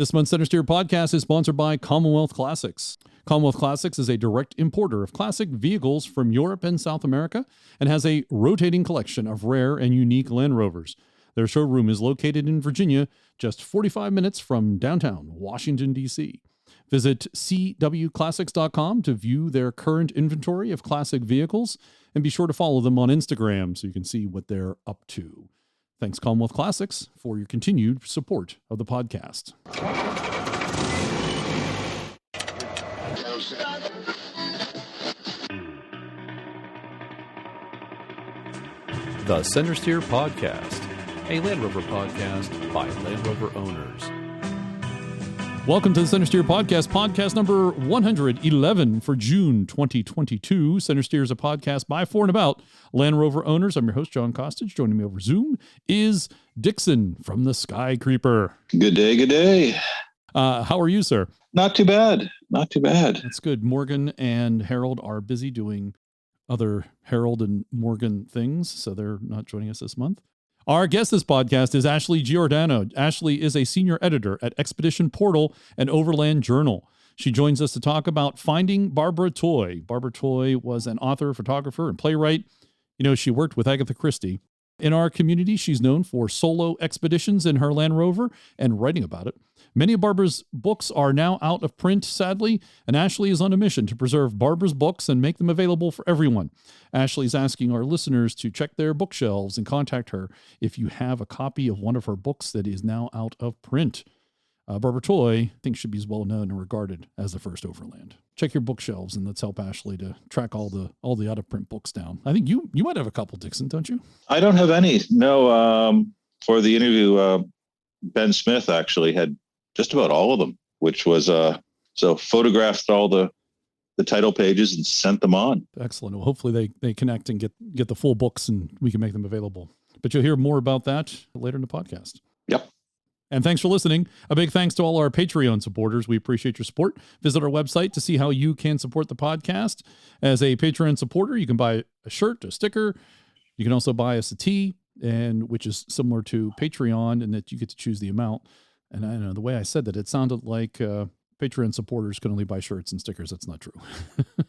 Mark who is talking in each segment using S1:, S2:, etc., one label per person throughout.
S1: This month's CentreSteer podcast is sponsored by Commonwealth Classics. Commonwealth Classics is a direct importer of classic vehicles from Europe and South America and has a rotating collection of rare and unique Land Rovers. Their showroom is located in Virginia, just 45 minutes from downtown Washington, D.C. Visit cwclassics.com to view their current inventory of classic vehicles, and be sure to follow them on Instagram so you can see what they're up to. Thanks, Commonwealth Classics, for your continued support of the podcast. The CentreSteer Podcast, a Land Rover podcast by Land Rover owners. Welcome to the CentreSteer Podcast, podcast number 111 for June 2022. CentreSteer is a podcast by, for, and about Land Rover owners. I'm your host, John Costage. Joining me over Zoom is Dixon from the Sky Creeper.
S2: Good day, good day.
S1: How are you, sir?
S2: Not too bad. Not too bad.
S1: That's good. Morgan and Harold are busy doing other Harold and Morgan things, so they're not joining us this month. Our guest this podcast is Ashley Giordano. Ashley is a senior editor at Expedition Portal and Overland Journal. She joins us to talk about Finding Barbara Toy. Barbara Toy was an author, photographer, and playwright. You know, she worked with Agatha Christie. In our community, she's known for solo expeditions in her Land Rover and writing about it. Many of Barbara's books are now out of print, sadly, and Ashley is on a mission to preserve Barbara's books and make them available for everyone. Ashley's asking our listeners to check their bookshelves and contact her if you have a copy of one of her books that is now out of print. Barbara Toy, I think, should be as well known and regarded as the first overland. Check your bookshelves and let's help Ashley to track all the out of print books down. I think you might have a couple, Dixon, don't you?
S2: I don't have any. No, for the interview, Ben Smith actually had just about all of them, which was so photographed all the title pages and sent them on.
S1: Excellent. Well, hopefully they connect and get the full books and we can make them available. But you'll hear more about that later in the podcast.
S2: Yep.
S1: And thanks for listening. A big thanks to all our Patreon supporters. We appreciate your support. Visit our website to see how you can support the podcast. As a Patreon supporter, you can buy a shirt, a sticker. You can also buy us a tee, which is similar to Patreon, in that you get to choose the amount. And I know the way I said that, it sounded like Patreon supporters can only buy shirts and stickers. That's not true.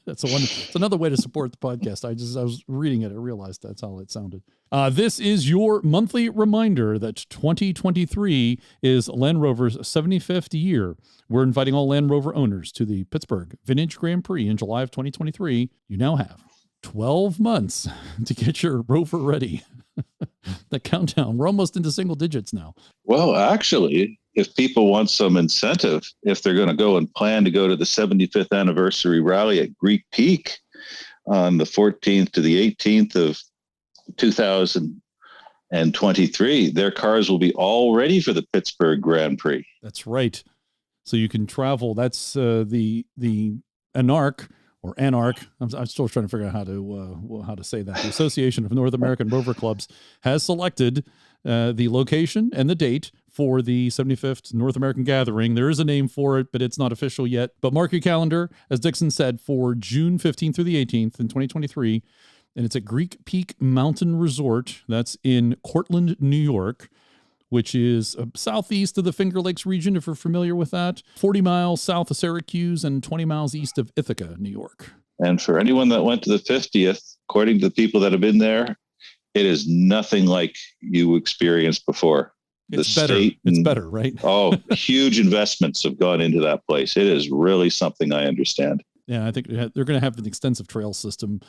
S1: It's another way to support the podcast. I was reading it. I realized that's how it sounded. This is your monthly reminder that 2023 is Land Rover's 75th year. We're inviting all Land Rover owners to the Pittsburgh Vintage Grand Prix in July of 2023. You now have 12 months to get your Rover ready. The countdown. We're almost into single digits now.
S2: Well, actually, if people want some incentive, if they're going to go and plan to go to the 75th anniversary rally at Greek Peak on the 14th to the 18th of 2023, their cars will be all ready for the Pittsburgh Grand Prix.
S1: That's right. So you can travel. That's the Anarch. Or Anarch, I'm still trying to figure out how to say that. The Association of North American Rover Clubs has selected the location and the date for the 75th North American Gathering. There is a name for it, but it's not official yet. But mark your calendar, as Dixon said, for June 15th through the 18th in 2023. And it's at Greek Peak Mountain Resort. That's in Cortland, New York, which is southeast of the Finger Lakes region, if you're familiar with that, 40 miles south of Syracuse and 20 miles east of Ithaca, New York.
S2: And for anyone that went to the 50th, according to the people that have been there, it is nothing like you experienced before.
S1: It's better. It's better, right?
S2: Oh, huge investments have gone into that place. It is really something I understand.
S1: Yeah, I think they're going to have an extensive trail system.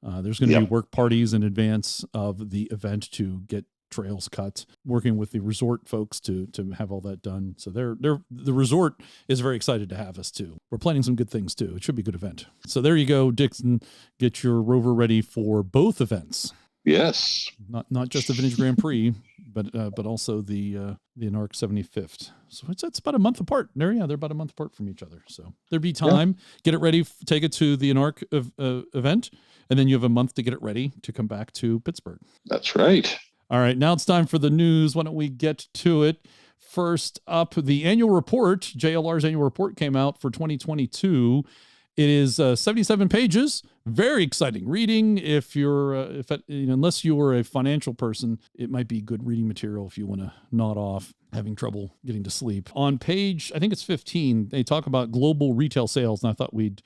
S1: There's going to be work parties in advance of the event to get trails cut, working with the resort folks to have all that done. So the resort is very excited to have us too. We're planning some good things too. It should be a good event. So there you go, Dixon. Get your Rover ready for both events.
S2: Yes.
S1: Not just the Vintage Grand Prix, but also the Anarch 75th. So it's about a month apart. They're about a month apart from each other. So there'd be time. Yeah. Get it ready. Take it to the Anarch event, and then you have a month to get it ready to come back to Pittsburgh.
S2: That's right.
S1: All right, now it's time for the news. Why don't we get to it? First up, the annual report, JLR's annual report came out for 2022. It is 77 pages. Very exciting reading. If you're, unless you are a financial person, it might be good reading material if you want to nod off having trouble getting to sleep. On page, I think it's 15, they talk about global retail sales, and I thought we'd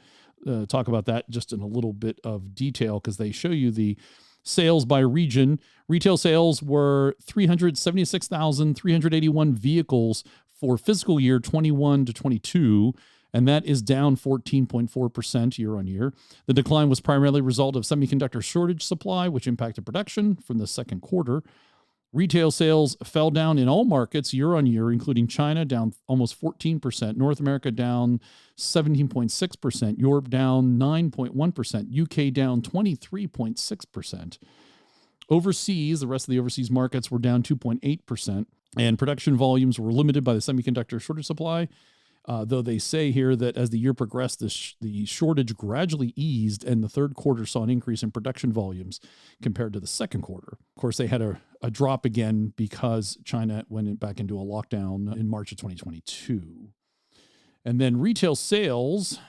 S1: talk about that just in a little bit of detail because they show you the sales by region. Retail sales were 376,381 vehicles for fiscal year 21 to 22. And that is down 14.4% year on year. The decline was primarily a result of semiconductor shortage supply, which impacted production from the second quarter. Retail sales fell down in all markets year on year, including China down almost 14%, North America down 17.6%, Europe down 9.1%, UK down 23.6%. Overseas, the rest of the overseas markets were down 2.8%, and production volumes were limited by the semiconductor shortage supply. Though they say here that as the year progressed, the shortage gradually eased, and the third quarter saw an increase in production volumes compared to the second quarter. Of course, they had a drop again because China went back into a lockdown in March of 2022. And then retail sales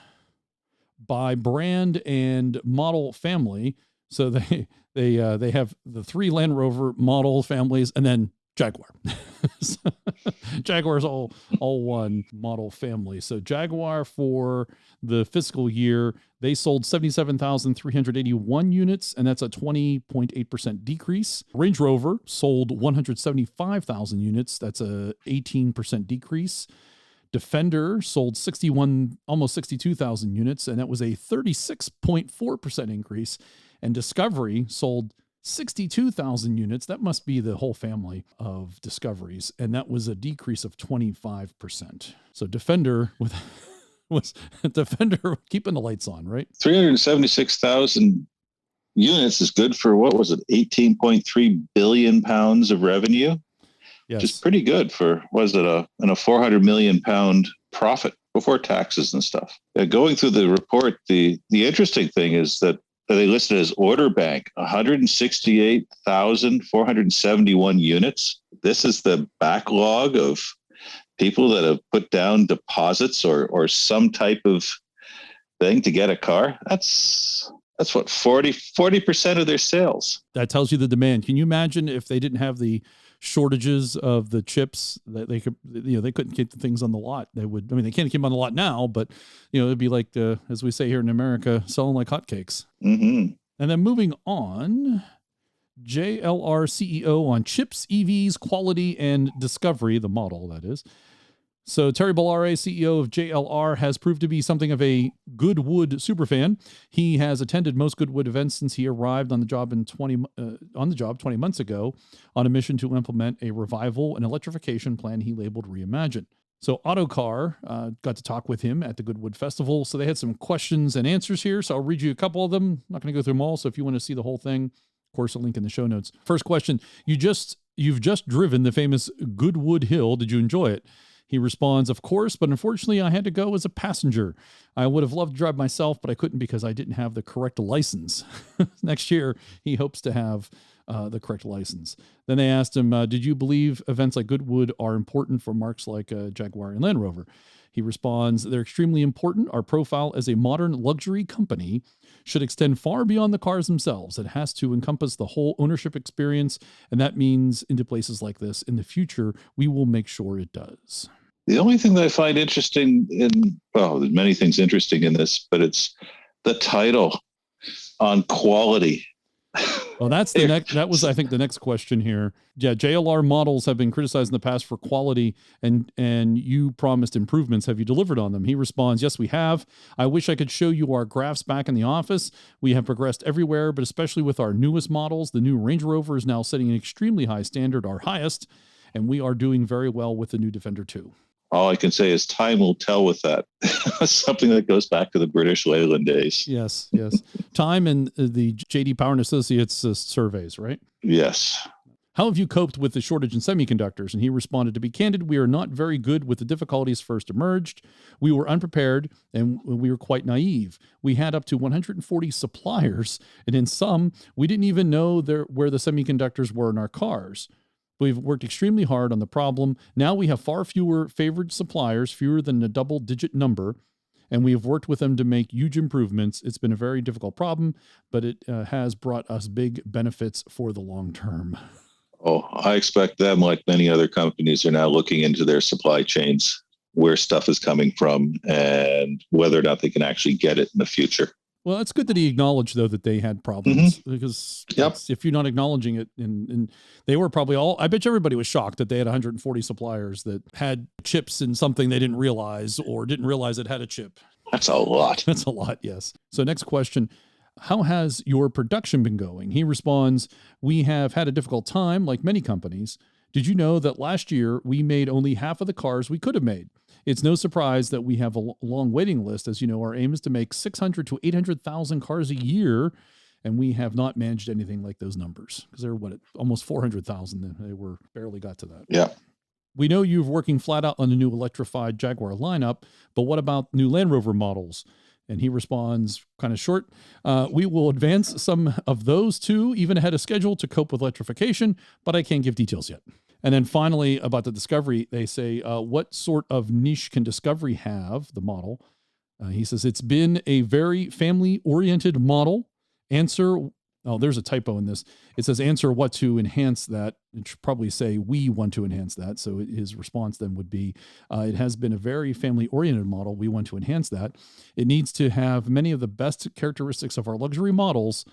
S1: by brand and model family. So they have the 3 Land Rover model families and then Jaguar. Jaguar's all one model family. So Jaguar for the fiscal year, they sold 77,381 units, and that's a 20.8% decrease. Range Rover sold 175,000 units. That's a 18% decrease. Defender sold almost 62,000 units, and that was a 36.4% increase. And Discovery sold 62,000 units. That must be the whole family of Discoveries. And that was a decrease of 25%. So Defender was Defender keeping the lights on, right?
S2: 376,000 units is good for, what was it, 18.3 billion pounds of revenue?
S1: Yes.
S2: Which is pretty good for, was it a 400 million pound profit before taxes and stuff. Going through the report, the interesting thing is that they listed as order bank, 168,471 units. This is the backlog of people that have put down deposits or some type of thing to get a car. That's what, 40% of their sales.
S1: That tells you the demand. Can you imagine if they didn't have the shortages of the chips that they could, they couldn't keep the things on the lot. They can't keep them on the lot now, but it'd be like as we say here in America, selling like hotcakes.
S2: Mm-hmm.
S1: And then moving on, JLR CEO on chips, EVs, quality, and discovery, the model that is. So Terry Bollare, CEO of JLR, has proved to be something of a Goodwood superfan. He has attended most Goodwood events since he arrived on the job 20 months ago on a mission to implement a revival and electrification plan he labeled Reimagine. So Autocar got to talk with him at the Goodwood Festival. So they had some questions and answers here. So I'll read you a couple of them. I'm not going to go through them all. So if you want to see the whole thing, of course, a link in the show notes. First question, you've just driven the famous Goodwood Hill. Did you enjoy it? He responds, of course, but unfortunately I had to go as a passenger. I would have loved to drive myself, but I couldn't because I didn't have the correct license. Next year, he hopes to have the correct license. Then they asked him, did you believe events like Goodwood are important for marques like Jaguar and Land Rover? He responds, they're extremely important. Our profile as a modern luxury company should extend far beyond the cars themselves. It has to encompass the whole ownership experience, and that means into places like this. In the future, we will make sure it does.
S2: The only thing that I find interesting there's many things interesting in this, but it's the title on quality.
S1: Well, that's the next. That was, I think, the next question here. Yeah, JLR models have been criticized in the past for quality, and you promised improvements. Have you delivered on them? He responds, yes, we have. I wish I could show you our graphs back in the office. We have progressed everywhere, but especially with our newest models. The new Range Rover is now setting an extremely high standard, our highest, and we are doing very well with the new Defender 2.
S2: All I can say is time will tell with that. Something that goes back to the British Leyland days.
S1: Yes. Time and the J.D. Power and Associates surveys, right?
S2: Yes.
S1: How have you coped with the shortage in semiconductors? And he responded, to be candid, we are not very good with the difficulties first emerged. We were unprepared and we were quite naive. We had up to 140 suppliers, and in some, we didn't even know where the semiconductors were in our cars. We've worked extremely hard on the problem. Now we have far fewer favored suppliers, fewer than a double-digit number, and we have worked with them to make huge improvements. It's been a very difficult problem, but it has brought us big benefits for the long term.
S2: Oh, I expect them, like many other companies, are now looking into their supply chains, where stuff is coming from, and whether or not they can actually get it in the future.
S1: Well, it's good that he acknowledged, though, that they had problems, because if you're not acknowledging it, and they were probably all, I bet you everybody was shocked that they had 140 suppliers that had chips in something they didn't realize, or didn't realize it had a chip.
S2: That's a lot.
S1: That's a lot, yes. So next question. How has your production been going? He responds, we have had a difficult time, like many companies. Did you know that last year we made only half of the cars we could have made? It's no surprise that we have a long waiting list. As you know, our aim is to make 600 to 800,000 cars a year, and we have not managed anything like those numbers, because they're almost 400,000. They were barely got to that.
S2: Yeah.
S1: We know you're working flat out on the new electrified Jaguar lineup, but what about new Land Rover models? And he responds kind of short. We will advance some of those too, even ahead of schedule, to cope with electrification, but I can't give details yet. And then finally, about the Discovery, they say, what sort of niche can Discovery have, the model? He says, it's been a very family-oriented model. Answer, oh, there's a typo in this. It says, answer what to enhance that. It should probably say, we want to enhance that. So his response then would be, it has been a very family-oriented model. We want to enhance that. It needs to have many of the best characteristics of our luxury models,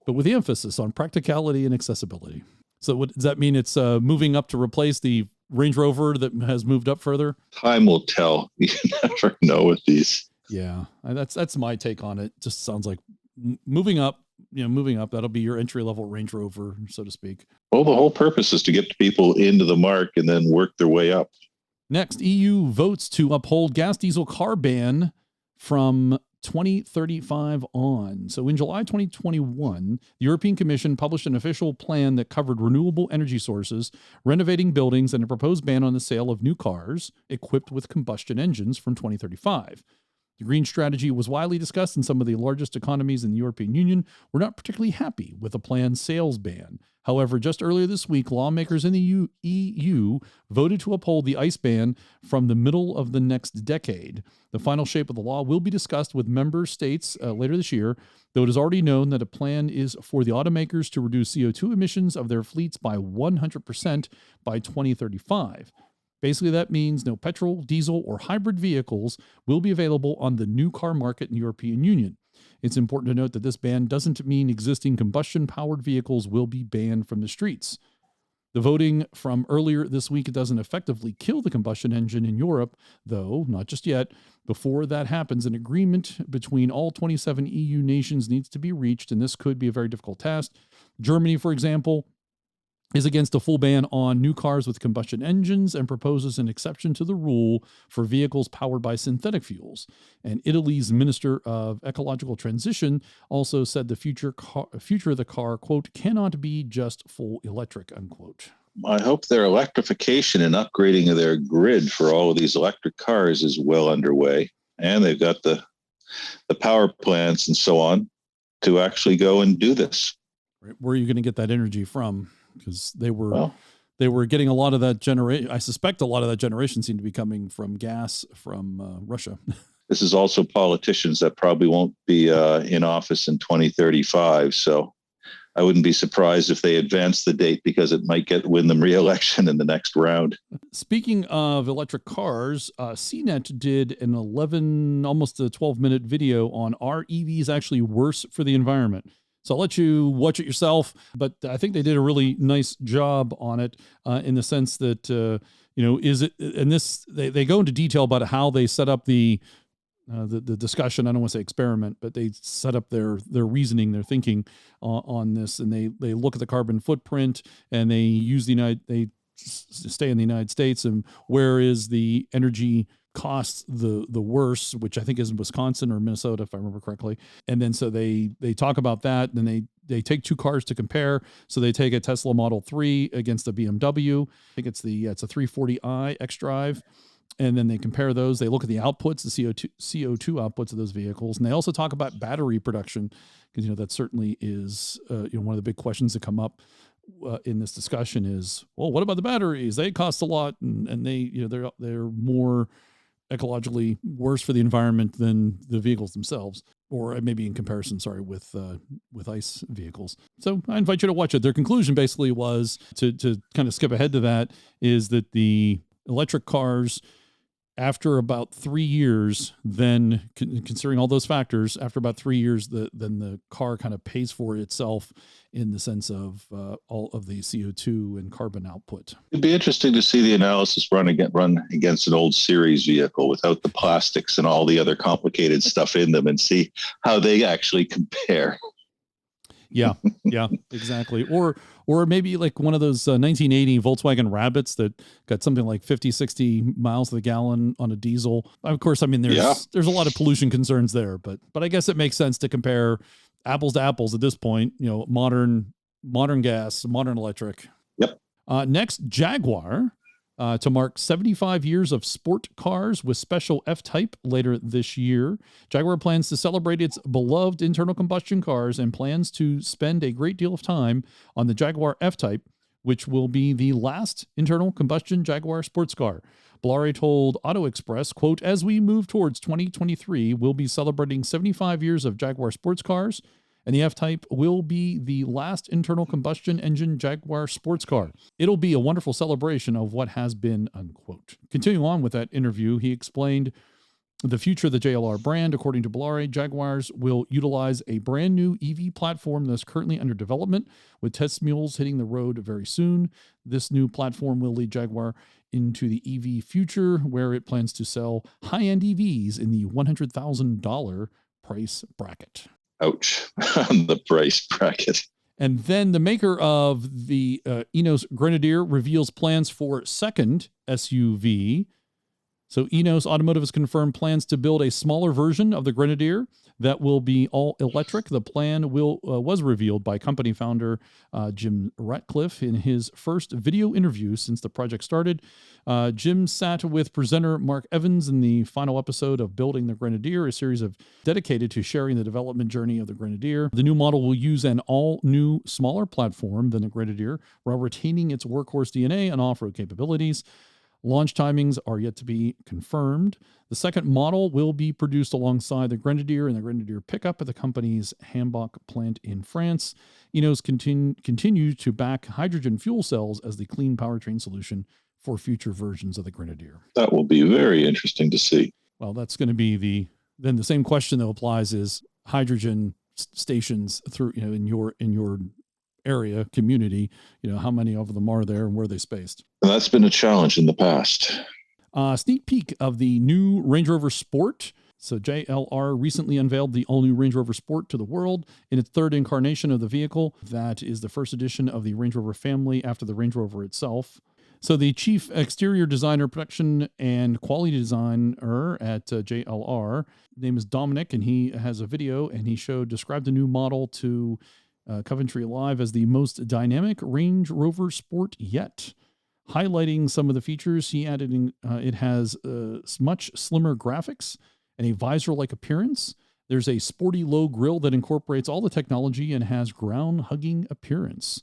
S1: but with the emphasis on practicality and accessibility. So does that mean it's moving up to replace the Range Rover that has moved up further?
S2: Time will tell. You never know with these.
S1: Yeah, that's my take on it. Just sounds like moving up. Moving up. That'll be your entry level Range Rover, so to speak.
S2: Well, the whole purpose is to get people into the mark and then work their way up.
S1: Next, EU votes to uphold gas diesel car ban from 2035 on. So in July 2021, the European Commission published an official plan that covered renewable energy sources, renovating buildings, and a proposed ban on the sale of new cars equipped with combustion engines from 2035. The green strategy was widely discussed, and some of the largest economies in the European Union were not particularly happy with the planned sales ban. However, just earlier this week, lawmakers in the EU voted to uphold the ICE ban from the middle of the next decade. The final shape of the law will be discussed with member states later this year, though it is already known that a plan is for the automakers to reduce CO2 emissions of their fleets by 100% by 2035. Basically, that means no petrol, diesel, or hybrid vehicles will be available on the new car market in the European Union. It's important to note that this ban doesn't mean existing combustion-powered vehicles will be banned from the streets. The voting from earlier this week doesn't effectively kill the combustion engine in Europe, though, not just yet. Before that happens, an agreement between all 27 EU nations needs to be reached, and this could be a very difficult task. Germany, for example, is against a full ban on new cars with combustion engines and proposes an exception to the rule for vehicles powered by synthetic fuels. And Italy's Minister of Ecological Transition also said the future of the car, quote, cannot be just full electric, unquote.
S2: I hope their electrification and upgrading of their grid for all of these electric cars is well underway. And they've got the power plants and so on to actually go and do this.
S1: Where are you going to get that energy from? Because they were getting a lot of that generation. I suspect a lot of that generation seemed to be coming from gas from Russia.
S2: This is also politicians that probably won't be in office in 2035. So I wouldn't be surprised if they advance the date, because it might win them re-election in the next round. Speaking
S1: of electric cars, CNET did an almost a 12-minute video on, are EVs actually worse for the environment? So I'll let you watch it yourself, but I think they did a really nice job on it in the sense that, is it, and this, they go into detail about how they set up the discussion. I don't want to say experiment, but they set up their reasoning, their thinking on this, and they look at the carbon footprint, and they use they stay in the United States, and where is the energy costs the worst, which I think is in Wisconsin or Minnesota, if I remember correctly. And then so they talk about that, and then they take two cars to compare. So they take a Tesla Model 3 against a BMW. I think it's a 340i xDrive. And then they compare those. They look at the outputs, the CO2 outputs of those vehicles. And they also talk about battery production, because, that certainly is, one of the big questions that come up in this discussion is, well, what about the batteries? They cost a lot, and they, they're more ecologically worse for the environment than the vehicles themselves, or maybe in comparison, with ICE vehicles. So I invite you to watch it. Their conclusion basically was to kind of skip ahead to that, is that the electric cars, after about 3 years, then considering all those factors, after about 3 years, then the car kind of pays for itself in the sense of all of the CO2 and carbon output.
S2: It'd be interesting to see the analysis run against an old series vehicle without the plastics and all the other complicated stuff in them, and see how they actually compare.
S1: Yeah, exactly. Or maybe like one of those 1980 Volkswagen Rabbits that got something like 50, 60 miles to the gallon on a diesel. Of course, I mean, there's a lot of pollution concerns there, but I guess it makes sense to compare apples to apples at this point, modern gas, modern electric.
S2: Yep.
S1: Next, Jaguar. To mark 75 years of sport cars with special F-Type later this year. Jaguar plans to celebrate its beloved internal combustion cars and plans to spend a great deal of time on the Jaguar F-Type, which will be the last internal combustion Jaguar sports car. Bolloré told Auto Express, quote, "As we move towards 2023, we'll be celebrating 75 years of Jaguar sports cars, and the F-Type will be the last internal combustion engine Jaguar sports car. It'll be a wonderful celebration of what has been," unquote. Continuing on with that interview, he explained the future of the JLR brand. According to Bolloré, Jaguars will utilize a brand new EV platform that's currently under development, with test mules hitting the road very soon. This new platform will lead Jaguar into the EV future, where it plans to sell high-end EVs in the $100,000 price bracket.
S2: Ouch, on the price bracket.
S1: And then the maker of the Ineos Grenadier reveals plans for second SUV. So Ineos Automotive has confirmed plans to build a smaller version of the Grenadier that will be all electric. The plan was revealed by company founder Jim Ratcliffe in his first video interview since the project started. Jim sat with presenter Mark Evans in the final episode of Building the Grenadier, a series dedicated to sharing the development journey of the Grenadier. The new model will use an all-new, smaller platform than the Grenadier, while retaining its workhorse DNA and off-road capabilities. Launch timings are yet to be confirmed. The second model will be produced alongside the Grenadier and the Grenadier pickup at the company's Hambach plant in France. Ineos continue to back hydrogen fuel cells as the clean powertrain solution for future versions of the Grenadier.
S2: That will be very interesting to see.
S1: Well, that's going to be then the same question that applies is hydrogen stations through, in your area, community, how many of them are there and where are they spaced?
S2: And that's been a challenge in the past.
S1: Sneak peek of the new Range Rover Sport. So JLR recently unveiled the all-new Range Rover Sport to the world in its third incarnation of the vehicle. That is the first edition of the Range Rover family after the Range Rover itself. So the chief exterior designer, production and quality designer at JLR, his name is Dominic, and he has a video, and he described the new model to Coventry Live as the most dynamic Range Rover Sport yet. Highlighting some of the features, he added it has much slimmer graphics and a visor-like appearance. There's a sporty low grille that incorporates all the technology and has ground-hugging appearance.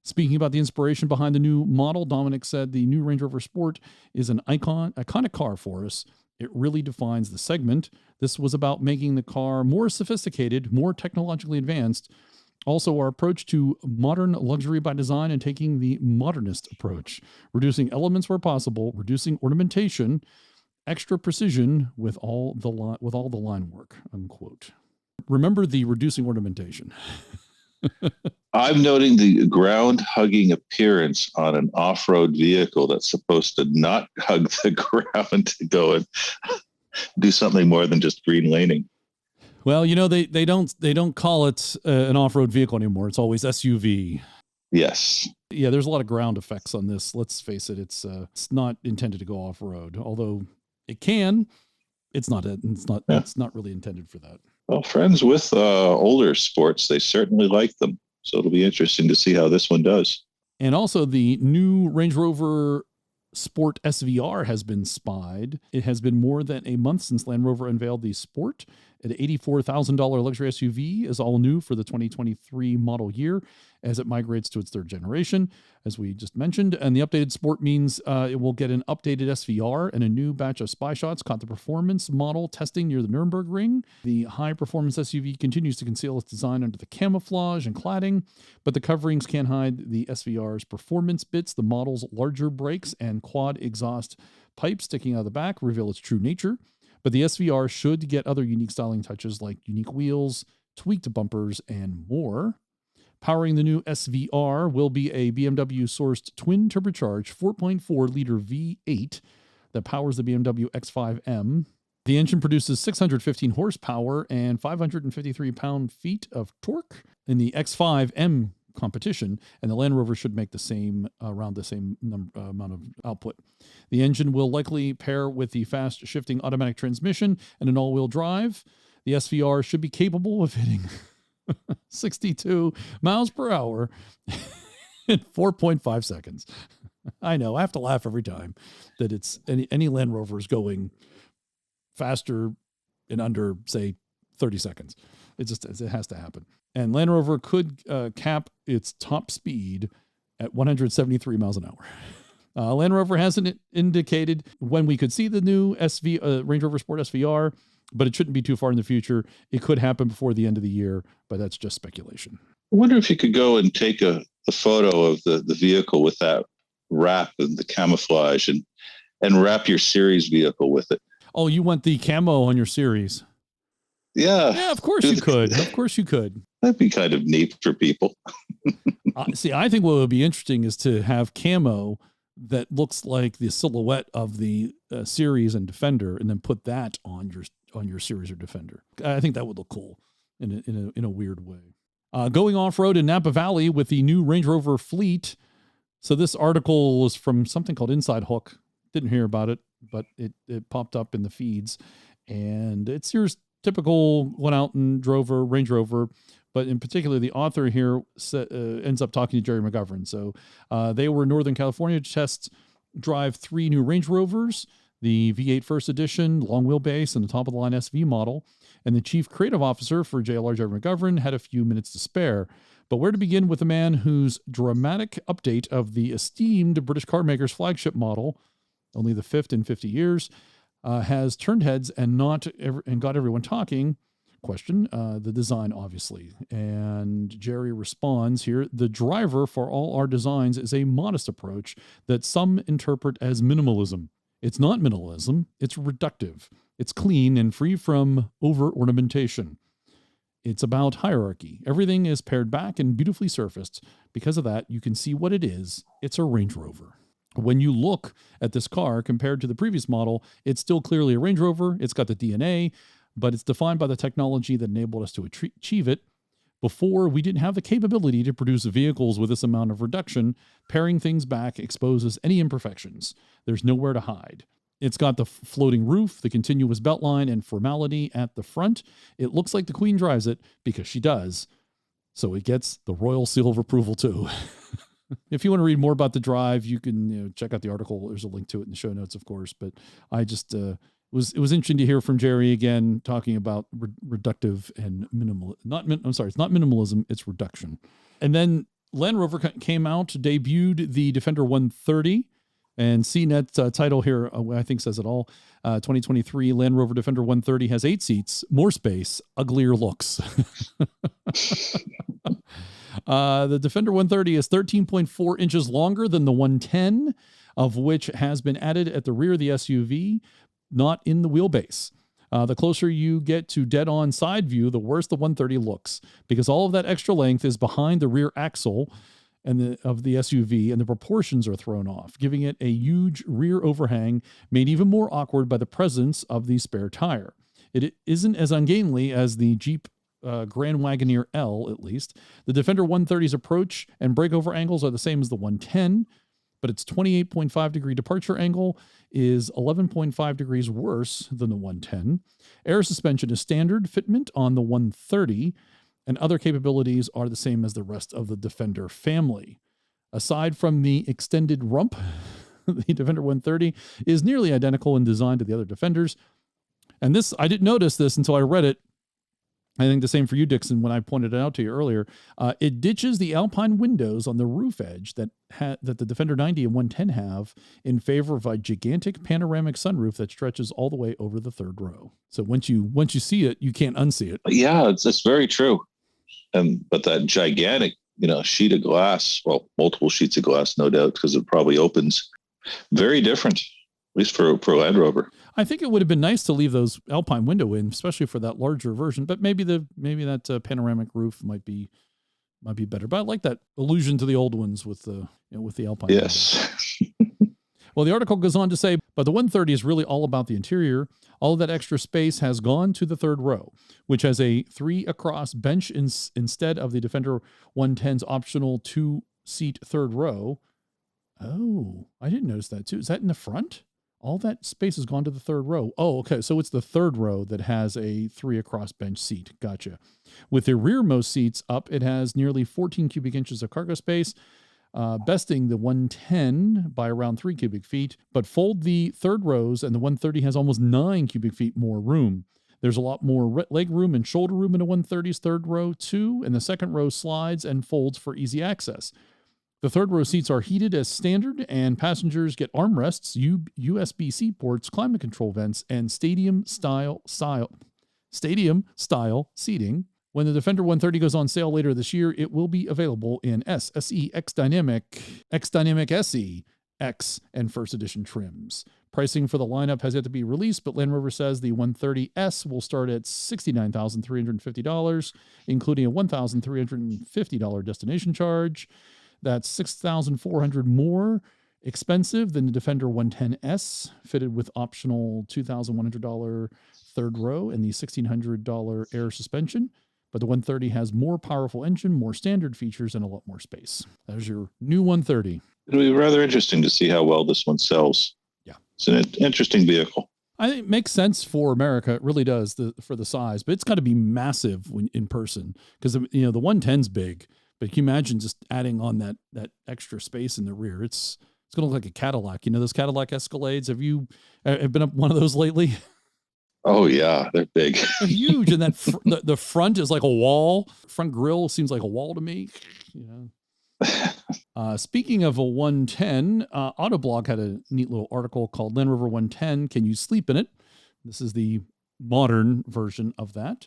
S1: Speaking about the inspiration behind the new model, Dominic said the new Range Rover Sport is an iconic car for us. It really defines the segment. This was about making the car more sophisticated, more technologically advanced. Also, our approach to modern luxury by design and taking the modernist approach, reducing elements where possible, reducing ornamentation, extra precision with all the line work, unquote. Remember the reducing ornamentation.
S2: I'm noting the ground-hugging appearance on an off-road vehicle that's supposed to not hug the ground to go and do something more than just green laning.
S1: Well, they don't call it an off-road vehicle anymore. It's always SUV.
S2: Yes.
S1: Yeah, there's a lot of ground effects on this. Let's face it, it's not intended to go off-road. Although it can, it's not really intended for that.
S2: Well, friends with older sports, they certainly like them. So it'll be interesting to see how this one does.
S1: And also the new Range Rover Sport SVR has been spied. It has been more than a month since Land Rover unveiled the Sport. An $84,000 luxury SUV is all new for the 2023 model year. as it migrates to its third generation, as we just mentioned. And the updated Sport means it will get an updated SVR and a new batch of spy shots caught the performance model testing near the Nürburgring. The high-performance SUV continues to conceal its design under the camouflage and cladding, but the coverings can't hide the SVR's performance bits. The model's larger brakes and quad exhaust pipe sticking out of the back reveal its true nature. But the SVR should get other unique styling touches like unique wheels, tweaked bumpers, and more. Powering the new SVR will be a BMW-sourced twin turbocharged 4.4-liter V8 that powers the BMW X5M. The engine produces 615 horsepower and 553 pound-feet of torque in the X5M competition, and the Land Rover should make the same around the same amount of output. The engine will likely pair with the fast shifting automatic transmission and an all-wheel drive. The SVR should be capable of hitting 62 miles per hour in 4.5 seconds. I know, I have to laugh every time that it's any Land Rover is going faster in under, say, 30 seconds. It has to happen. And Land Rover could cap its top speed at 173 miles an hour. Land Rover hasn't indicated when we could see the new Range Rover Sport SVR, but it shouldn't be too far in the future. It could happen before the end of the year, but that's just speculation.
S2: I wonder if you could go and take a photo of the vehicle with that wrap and the camouflage and wrap your series vehicle with it.
S1: Oh, you want the camo on your series?
S2: Yeah,
S1: of course you could. Of course you could.
S2: That'd be kind of neat for people.
S1: See, I think what would be interesting is to have camo that looks like the silhouette of the series and Defender, and then put that on your series or Defender. I think that would look cool in a weird way. Going off-road in Napa Valley with the new Range Rover fleet. So this article was from something called Inside Hook. Didn't hear about it, but it popped up in the feeds, and it's your typical went out and drove a Range Rover, but in particular, the author here ends up talking to Jerry McGovern. So they were in Northern California to test drive 3 new Range Rovers, the V8 First Edition, long wheelbase, and the top-of-the-line SV model. And the chief creative officer for JLR, Jerry McGovern, had a few minutes to spare. But where to begin with a man whose dramatic update of the esteemed British car maker's flagship model, only the 5th in 50 years, has turned heads and got everyone talking. Question, the design, obviously. And Jerry responds here, the driver for all our designs is a modest approach that some interpret as minimalism. It's not minimalism, it's reductive. It's clean and free from over-ornamentation. It's about hierarchy. Everything is pared back and beautifully surfaced. Because of that, you can see what it is. It's a Range Rover. When you look at this car compared to the previous model, it's still clearly a Range Rover. It's got the DNA, but it's defined by the technology that enabled us to achieve it. Before, we didn't have the capability to produce vehicles with this amount of reduction. Paring things back exposes any imperfections. There's nowhere to hide. It's got the floating roof, the continuous beltline, and formality at the front. It looks like the Queen drives it because she does. So it gets the Royal Seal of Approval too. If you want to read more about the drive, you can check out the article. There's a link to it in the show notes, of course. But I just it was interesting to hear from Jerry again talking about reductive and minimal. It's not minimalism, it's reduction. And then Land Rover came out, debuted the Defender 130, and CNET title here I think says it all. 2023 Land Rover Defender 130 has 8 seats, more space, uglier looks. The Defender 130 is 13.4 inches longer than the 110, of which has been added at the rear of the SUV, not in the wheelbase. The closer you get to dead-on side view, the worse the 130 looks, because all of that extra length is behind the rear axle of the SUV, and the proportions are thrown off, giving it a huge rear overhang, made even more awkward by the presence of the spare tire. It isn't as ungainly as the Jeep Grand Wagoneer L, at least. The Defender 130's approach and breakover angles are the same as the 110, but its 28.5 degree departure angle is 11.5 degrees worse than the 110. Air suspension is standard fitment on the 130, and other capabilities are the same as the rest of the Defender family. Aside from the extended rump, the Defender 130 is nearly identical in design to the other Defenders. And this, I didn't notice this until I read it. I think the same for you, Dixon, when I pointed it out to you earlier. It ditches the Alpine windows on the roof edge that the Defender 90 and 110 have in favor of a gigantic panoramic sunroof that stretches all the way over the third row. So once you see it, you can't unsee it.
S2: Yeah, it's very true. But that gigantic, sheet of glass, well, multiple sheets of glass, no doubt, because it probably opens, very different, at least for Land Rover.
S1: I think it would have been nice to leave those Alpine window in, especially for that larger version. But maybe that panoramic roof might be better. But I like that allusion to the old ones with the Alpine.
S2: Yes.
S1: Well, the article goes on to say, but the 130 is really all about the interior. All of that extra space has gone to the third row, which has a 3 across bench instead of the Defender 110's optional 2-seat third row. Oh, I didn't notice that too. Is that in the front? All that space has gone to the third row. Oh, okay. So it's the third row that has a 3 across bench seat. Gotcha. With the rearmost seats up, it has nearly 14 cubic inches of cargo space, besting the 110 by around 3 cubic feet. But fold the third rows, and the 130 has almost 9 cubic feet more room. There's a lot more leg room and shoulder room in a 130's third row too, and the second row slides and folds for easy access. The third row seats are heated as standard, and passengers get armrests, USB-C ports, climate control vents, and stadium-style seating. When the Defender 130 goes on sale later this year, it will be available in S, SE, X-Dynamic, X-Dynamic SE, X, and First Edition trims. Pricing for the lineup has yet to be released, but Land Rover says the 130S will start at $69,350, including a $1,350 destination charge. That's $6,400 more expensive than the Defender 110S, fitted with optional $2,100 third row and the $1,600 air suspension. But the 130 has more powerful engine, more standard features, and a lot more space. There's your new 130.
S2: It'll be rather interesting to see how well this one sells.
S1: Yeah.
S2: It's an interesting vehicle.
S1: I think it makes sense for America. It really does for the size, but it's got to be massive in person because, the 110's big. But can you imagine just adding on that extra space in the rear? It's going to look like a Cadillac. Those Cadillac Escalades? Have you been up one of those lately?
S2: Oh, yeah. They're big.
S1: They're huge. And that the front is like a wall. Front grille seems like a wall to me. Speaking of a 110, Autoblog had a neat little article called Land Rover 110. Can you sleep in it? This is the modern version of that.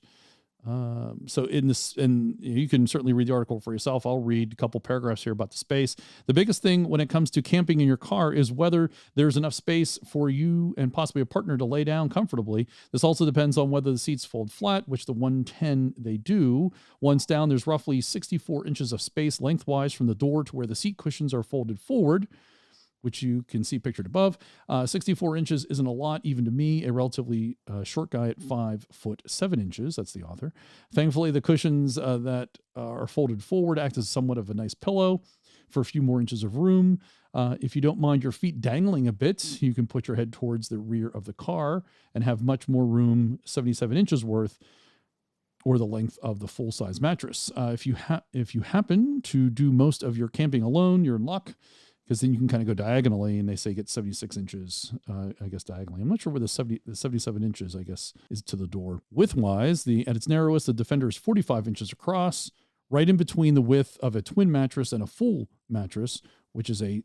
S1: So in this, and you can certainly read the article for yourself. I'll read a couple paragraphs here about the space. The biggest thing when it comes to camping in your car is whether there's enough space for you and possibly a partner to lay down comfortably. This also depends on whether the seats fold flat, which the 110 they do. Once down, there's roughly 64 inches of space lengthwise from the door to where the seat cushions are folded forward, which you can see pictured above. 64 inches isn't a lot, even to me, a relatively short guy at 5'7". That's the author. Thankfully, the cushions that are folded forward act as somewhat of a nice pillow for a few more inches of room. If you don't mind your feet dangling a bit, you can put your head towards the rear of the car and have much more room, 77 inches worth, or the length of the full-size mattress. If you happen to do most of your camping alone, you're in luck, because then you can kind of go diagonally, and they say get 76 inches, I guess, diagonally. I'm not sure where the 77 inches, I guess, is to the door. Width-wise, at its narrowest, the Defender is 45 inches across, right in between the width of a twin mattress and a full mattress, which is a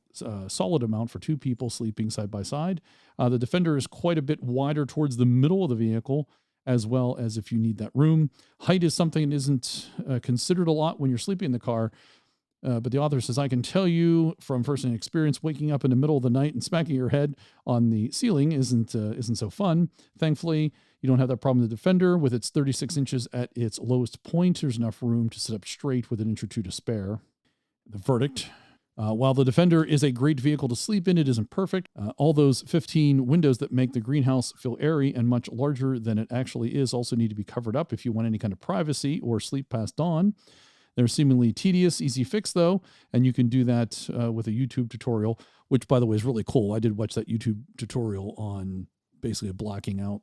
S1: solid amount for two people sleeping side by side. The Defender is quite a bit wider towards the middle of the vehicle, as well as if you need that room. Height is something that isn't considered a lot when you're sleeping in the car. But the author says, I can tell you from first-hand experience, waking up in the middle of the night and smacking your head on the ceiling isn't so fun. Thankfully, you don't have that problem with the Defender. With its 36 inches at its lowest point, there's enough room to sit up straight with an inch or two to spare. The verdict. While the Defender is a great vehicle to sleep in, it isn't perfect. All those 15 windows that make the greenhouse feel airy and much larger than it actually is also need to be covered up if you want any kind of privacy or sleep past dawn. They're seemingly tedious, easy fix though, and you can do that with a YouTube tutorial, which by the way is really cool. I did watch that YouTube tutorial on basically blocking out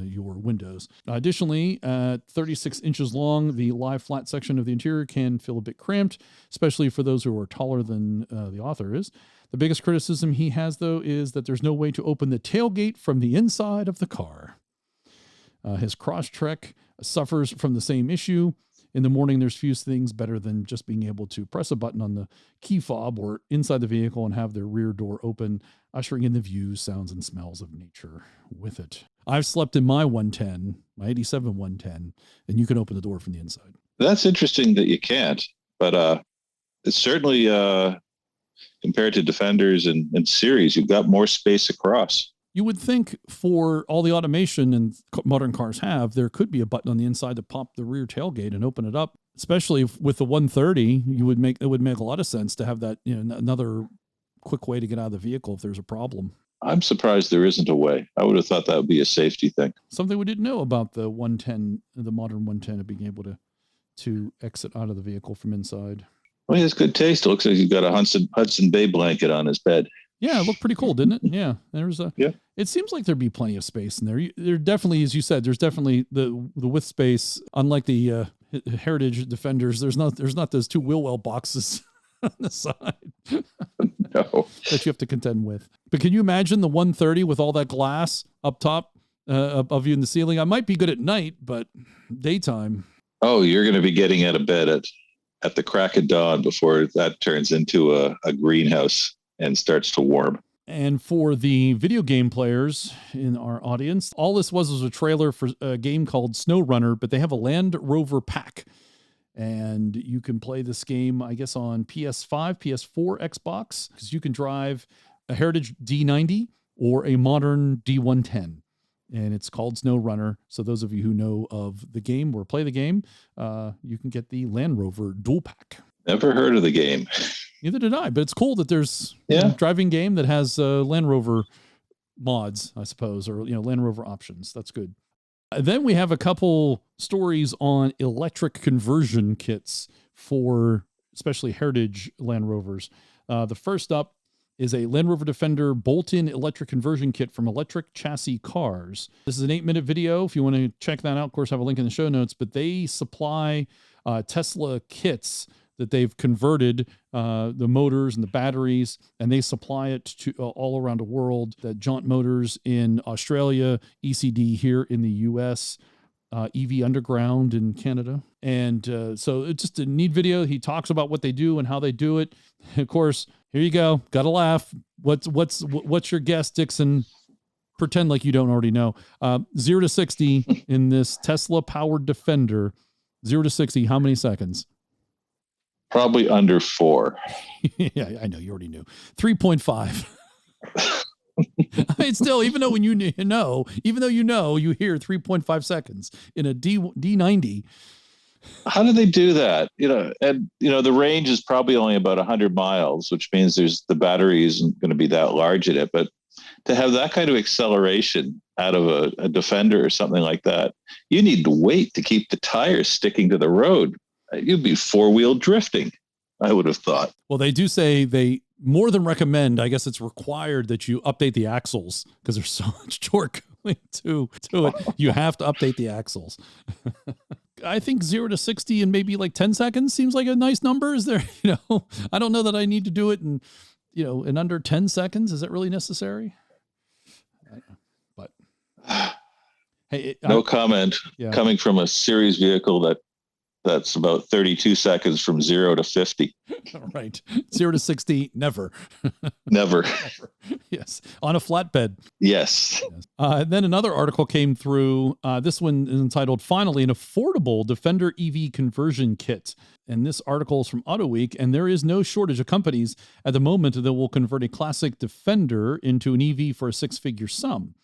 S1: your windows. Additionally, at 36 inches long, the lie flat section of the interior can feel a bit cramped, especially for those who are taller than the author is. The biggest criticism he has, though, is that there's no way to open the tailgate from the inside of the car. His Crosstrek suffers from the same issue. In the morning, there's few things better than just being able to press a button on the key fob or inside the vehicle and have their rear door open, ushering in the views, sounds, and smells of nature with it. I've slept in my 110, my 87 110, and you can open the door from the inside.
S2: That's interesting that you can't, but it's certainly compared to Defenders and Series, you've got more space across.
S1: You would think for all the automation and modern cars have, there could be a button on the inside to pop the rear tailgate and open it up. Especially with the 130, it would make a lot of sense to have that, another quick way to get out of the vehicle if there's a problem.
S2: I'm surprised there isn't a way. I would have thought that would be a safety thing.
S1: Something we didn't know about the 110, the modern 110, of being able to exit out of the vehicle from inside.
S2: Well, he has good taste. It looks like he's got a Hudson Bay blanket on his bed.
S1: Yeah, it looked pretty cool, didn't it? Yeah. It seems like there'd be plenty of space in there. There definitely, as you said, there's definitely the width space. Unlike the Heritage Defenders, there's not those two wheel well boxes on the side.
S2: No.
S1: That you have to contend with. But can you imagine the 130 with all that glass up top above you in the ceiling? I might be good at night, but daytime.
S2: Oh, you're going to be getting out of bed at the crack of dawn before that turns into a greenhouse and starts to warm.
S1: And for the video game players in our audience, all this was a trailer for a game called SnowRunner, but they have a Land Rover pack. And you can play this game, I guess, on PS5, PS4, Xbox, because you can drive a Heritage D90 or a modern D110. And it's called SnowRunner. So those of you who know of the game or play the game, you can get the Land Rover dual pack.
S2: Never heard of the game.
S1: Neither did I, but it's cool that there's a driving game that has Land Rover mods, I suppose, or Land Rover options. That's good. Then we have a couple stories on electric conversion kits for especially Heritage Land Rovers. The first up is a Land Rover Defender bolt-in electric conversion kit from Electric Chassis Cars. This is an 8-minute video. If you want to check that out, of course, I have a link in the show notes, but they supply Tesla kits that they've converted the motors and the batteries, and they supply it to all around the world. That Jaunt Motors in Australia, ECD here in the US, EV Underground in Canada. And so it's just a neat video. He talks about what they do and how they do it. Of course, here you go. Got to laugh. What's your guess, Dixon? Pretend like you don't already know. 0 to 60 in this Tesla powered Defender. 0 to 60. How many seconds?
S2: Probably under 4.
S1: Yeah, I know. You already knew. 3.5. I mean, still, even though you hear 3.5 seconds in a D90.
S2: How do they do that? The range is probably only about 100 miles, which means the battery isn't going to be that large in it. But to have that kind of acceleration out of a Defender or something like that, you need to wait to keep the tires sticking to the road. You'd be 4-wheel drifting, I would have thought.
S1: Well, they do say they more than recommend, I guess it's required that you update the axles because there's so much torque going to it. You have to update the axles. I think 0 to 60 in maybe like 10 seconds seems like a nice number. Is there, I don't know that I need to do it in under 10 seconds. Is that really necessary? But hey,
S2: no comment.
S1: Yeah.
S2: Coming from a series vehicle that's about 32 seconds from 0 to 50.
S1: Right. 0 to 60, never.
S2: Never.
S1: Never. Yes. On a flatbed.
S2: Yes.
S1: Then another article came through. This one is entitled, Finally, an Affordable Defender EV Conversion Kit. And this article is from AutoWeek, and there is no shortage of companies at the moment that will convert a classic Defender into an EV for a 6-figure sum.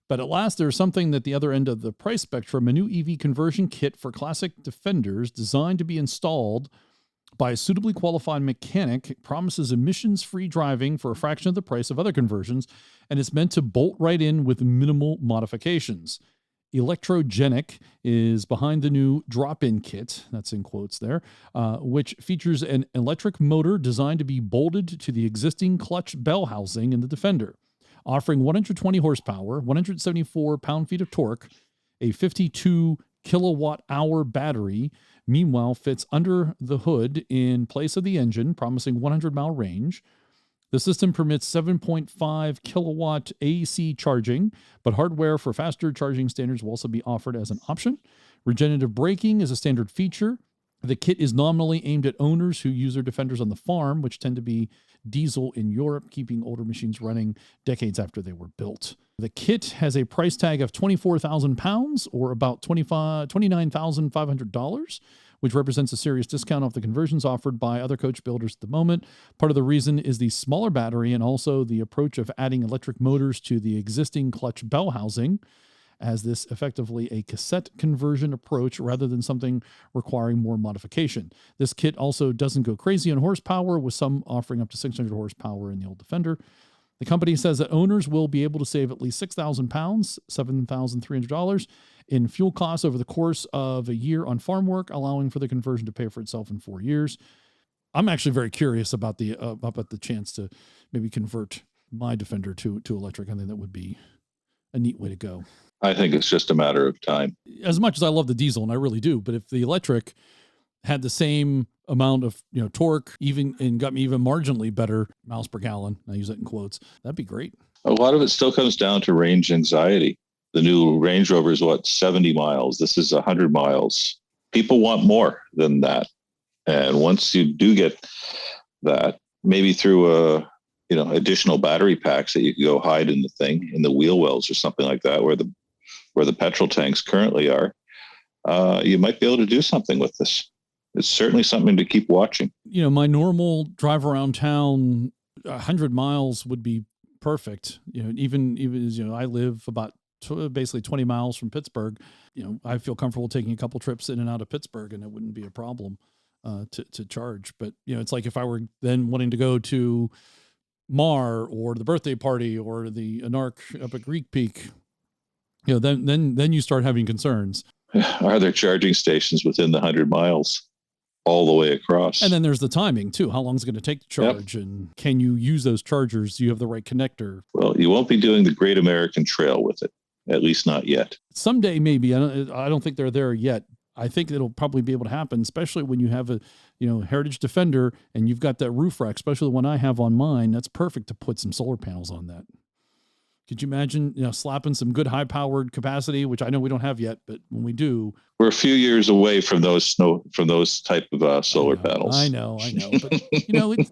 S1: But at last, there's something at the other end of the price spectrum, a new EV conversion kit for classic Defenders designed to be installed by a suitably qualified mechanic. It promises emissions-free driving for a fraction of the price of other conversions, and it's meant to bolt right in with minimal modifications. Electrogenic is behind the new drop-in kit, that's in quotes there, which features an electric motor designed to be bolted to the existing clutch bell housing in the Defender. Offering 120 horsepower, 174 pound-feet of torque, a 52 kilowatt-hour battery, meanwhile fits under the hood in place of the engine, promising 100-mile range. The system permits 7.5 kilowatt AC charging, but hardware for faster charging standards will also be offered as an option. Regenerative braking is a standard feature. The kit is nominally aimed at owners who use their Defenders on the farm, which tend to be diesel in Europe, keeping older machines running decades after they were built. The kit has a price tag of £24,000 or about $29,500, which represents a serious discount off the conversions offered by other coach builders at the moment. Part of the reason is the smaller battery and also the approach of adding electric motors to the existing clutch bell housing, as this effectively a cassette conversion approach rather than something requiring more modification. This kit also doesn't go crazy on horsepower, with some offering up to 600 horsepower in the old Defender. The company says that owners will be able to save at least £6,000, $7,300 in fuel costs over the course of a year on farm work, allowing for the conversion to pay for itself in 4 years. I'm actually very curious about the chance to maybe convert my Defender to electric. I think that would be a neat way to go.
S2: I think it's just a matter of time.
S1: As much as I love the diesel, and I really do, but if the electric had the same amount of torque, and got me even marginally better miles per gallon, I use that in quotes, that'd be great.
S2: A lot of it still comes down to range anxiety. The new Range Rover is 70 miles. This is 100 miles. People want more than that. And once you do get that, maybe through additional battery packs that you can go hide in the wheel wells or something like that, where the petrol tanks currently are, you might be able to do something with this. It's certainly something to keep watching.
S1: My normal drive around town, 100 miles would be perfect. Even as I live about basically 20 miles from Pittsburgh, I feel comfortable taking a couple trips in and out of Pittsburgh, and it wouldn't be a problem to charge. But it's like if I were then wanting to go to Mar or the birthday party or the Anarch up at Greek Peak, then you start having concerns.
S2: Are there charging stations within the 100 miles all the way across?
S1: And then there's the timing too. How long is it going to take to charge? Yep. And can you use those chargers? Do you have the right connector?
S2: Well, you won't be doing the Great American Trail with it, at least not yet.
S1: Someday, maybe. I don't think they're there yet. I think it'll probably be able to happen, especially when you have a, Heritage Defender and you've got that roof rack, especially the one I have on mine. That's perfect to put some solar panels on that. Could you imagine, slapping some good high-powered capacity, which I know we don't have yet, but when we do,
S2: we're a few years away from those type of solar panels.
S1: I know, but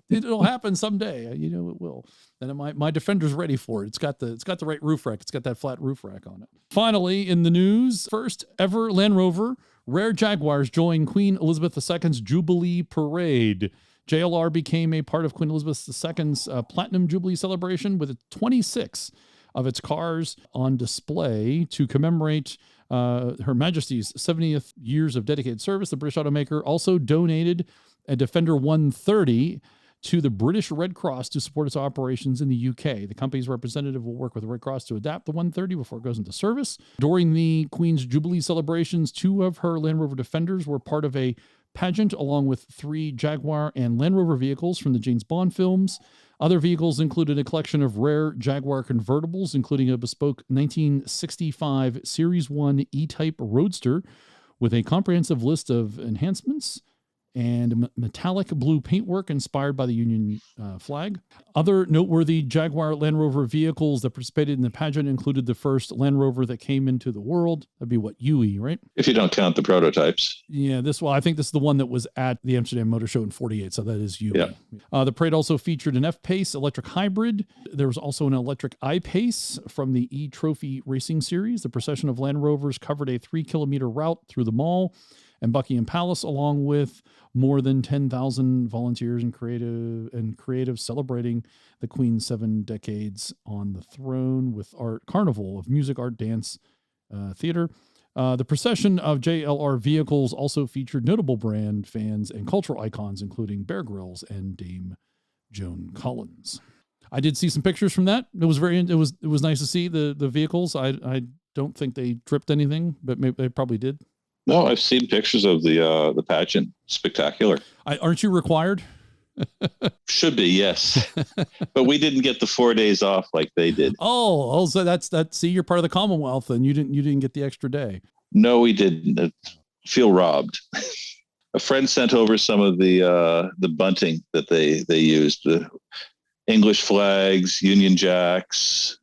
S1: it'll happen someday. It will. And my Defender's ready for it. It's got the right roof rack. It's got that flat roof rack on it. Finally, in the news, first ever Land Rover rare Jaguars join Queen Elizabeth II's Jubilee Parade. JLR became a part of Queen Elizabeth II's Platinum Jubilee celebration with 26 of its cars on display to commemorate Her Majesty's 70th years of dedicated service. The British automaker also donated a Defender 130 to the British Red Cross to support its operations in the UK. The company's representative will work with the Red Cross to adapt the 130 before it goes into service. During the Queen's Jubilee celebrations, 2 of her Land Rover Defenders were part of a pageant, along with 3 Jaguar and Land Rover vehicles from the James Bond films. Other vehicles included a collection of rare Jaguar convertibles, including a bespoke 1965 Series 1 E-Type Roadster with a comprehensive list of enhancements and metallic blue paintwork inspired by the Union flag. Other noteworthy Jaguar Land Rover vehicles that participated in the pageant included the first Land Rover that came into the world. That'd be UE, right?
S2: If you don't count the prototypes.
S1: Yeah, I think this is the one that was at the Amsterdam Motor Show in 48, so that is UE. Yeah. The parade also featured an F-Pace electric hybrid. There was also an electric I-Pace from the E-Trophy Racing Series. The procession of Land Rovers covered a 3-kilometer route through the mall and Buckingham Palace, along with more than 10,000 volunteers and creative celebrating the Queen's 7 decades on the throne with carnival of music, art, dance, theater. The procession of JLR vehicles also featured notable brand fans and cultural icons, including Bear Grylls and Dame Joan Collins. I did see some pictures from that. It was nice to see the vehicles. I don't think they tripped anything, but maybe they probably did.
S2: No, I've seen pictures of the pageant. Spectacular.
S1: Aren't you required?
S2: Should be, yes. But we didn't get the 4 days off like they did.
S1: Oh, so that's see, you're part of the Commonwealth, and you didn't get the extra day.
S2: No, we didn't. Feel robbed. A friend sent over some of the bunting that they used. English flags, Union Jacks,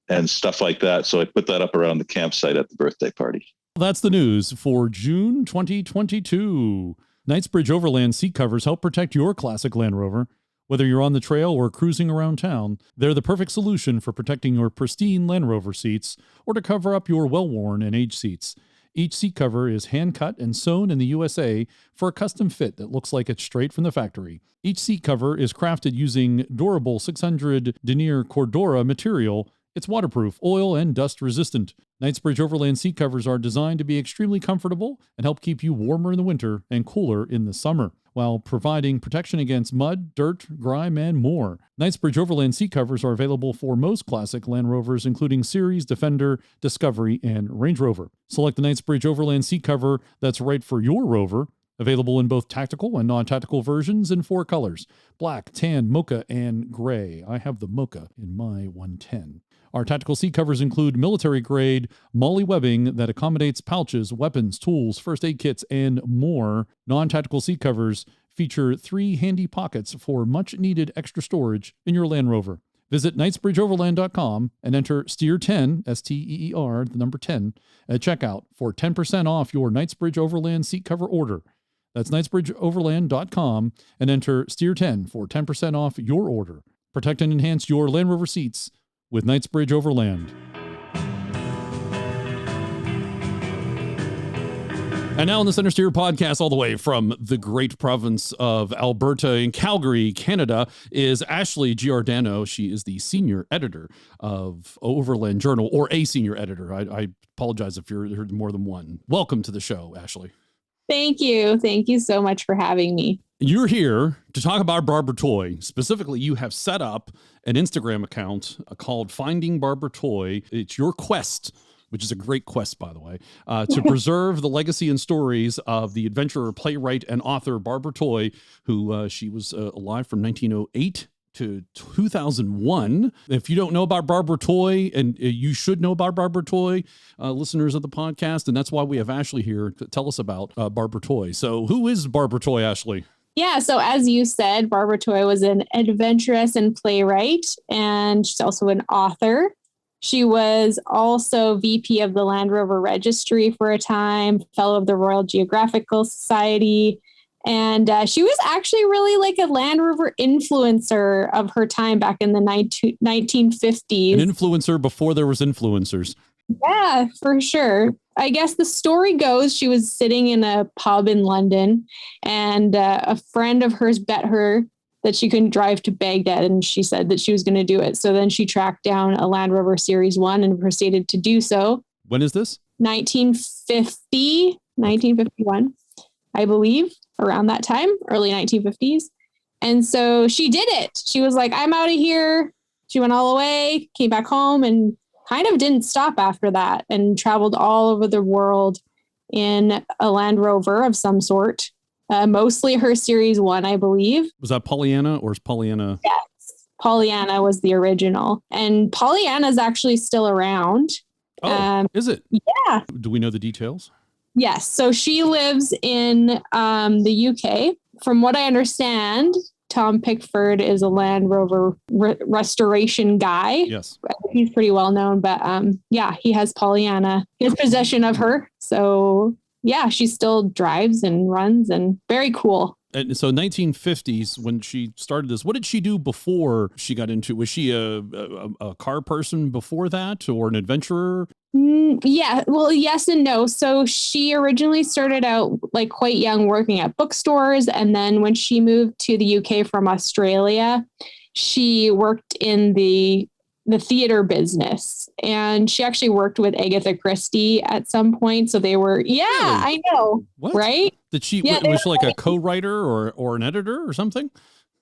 S2: and stuff like that. So I put that up around the campsite at the birthday party.
S1: That's the news for June 2022. Knightsbridge Overland seat covers help protect your classic Land Rover. Whether you're on the trail or cruising around town, they're the perfect solution for protecting your pristine Land Rover seats or to cover up your well-worn and aged seats. Each seat cover is hand-cut and sewn in the USA for a custom fit that looks like it's straight from the factory. Each seat cover is crafted using durable 600 denier Cordura material. It's waterproof, oil, and dust resistant. Knightsbridge Overland seat covers are designed to be extremely comfortable and help keep you warmer in the winter and cooler in the summer, while providing protection against mud, dirt, grime, and more. Knightsbridge Overland seat covers are available for most classic Land Rovers, including Series, Defender, Discovery, and Range Rover. Select the Knightsbridge Overland seat cover that's right for your Rover. Available in both tactical and non-tactical versions in 4 colors: black, tan, mocha, and gray. I have the mocha in my 110. Our tactical seat covers include military-grade MOLLE webbing that accommodates pouches, weapons, tools, first aid kits, and more. Non-tactical seat covers feature 3 handy pockets for much-needed extra storage in your Land Rover. Visit knightsbridgeoverland.com and enter STEER10, S-T-E-E-R, the number 10, at checkout for 10% off your Knightsbridge Overland seat cover order. That's knightsbridgeoverland.com and enter STEER10 for 10% off your order. Protect and enhance your Land Rover seats with Knightsbridge Overland. And now on the CentreSteeer podcast, all the way from the great province of Alberta in Calgary, Canada, is Ashley Giordano. She is the senior editor of Overland Journal, or a senior editor. I apologize if you're more than one. Welcome to the show, Ashley.
S3: Thank you. Thank you so much for having me.
S1: You're here to talk about Barber Toy. Specifically, you have set up an Instagram account called Finding Barber Toy. It's your quest, which is a great quest, by the way, to preserve the legacy and stories of the adventurer, playwright, and author Barber Toy, who she was alive from 1908 to 2001. If you don't know about Barber Toy, and you should know about Barber Toy, listeners of the podcast, and that's why we have Ashley here to tell us about Barber Toy. So who is Barber Toy, Ashley?
S3: Yeah, so as you said, Barber Toy was an adventuress and playwright, and she's also an author. She was also VP of the Land Rover Registry for a time, fellow of the Royal Geographical Society, and she was actually really like a Land Rover influencer of her time back in the 1950s.
S1: An influencer before there was influencers.
S3: Yeah, for sure. I guess the story goes she was sitting in a pub in London, and a friend of hers bet her that she couldn't drive to Baghdad, and she said that she was going to do it. So then she tracked down a Land Rover Series 1 and proceeded to do so.
S1: When is this?
S3: 1951, I believe, around that time, early 1950s. And so she did it. She was like, I'm out of here. She went all the way, came back home, and kind of didn't stop after that, and traveled all over the world in a Land Rover of some sort. Mostly her Series 1, I believe.
S1: Was that Pollyanna, or is Pollyanna?
S3: Yes. Pollyanna was the original. And Pollyanna is actually still around.
S1: Oh, is it?
S3: Yeah.
S1: Do we know the details?
S3: Yes. So she lives in the UK. From what I understand, Tom Pickford is a Land Rover restoration guy.
S1: Yes.
S3: He's pretty well known, but yeah, he has Pollyanna. He has possession of her. So yeah, she still drives and runs, and very cool.
S1: And so 1950s, when she started this, what did she do before she got into, was she a car person before that, or an adventurer?
S3: Yeah, well, yes and no. So she originally started out like quite young working at bookstores. And then when she moved to the UK from Australia, she worked in the theater business, and she actually worked with Agatha Christie at some point. So they were, yeah, really? I know.
S1: What?
S3: Right?
S1: Did she, was she like a co-writer or an editor or something?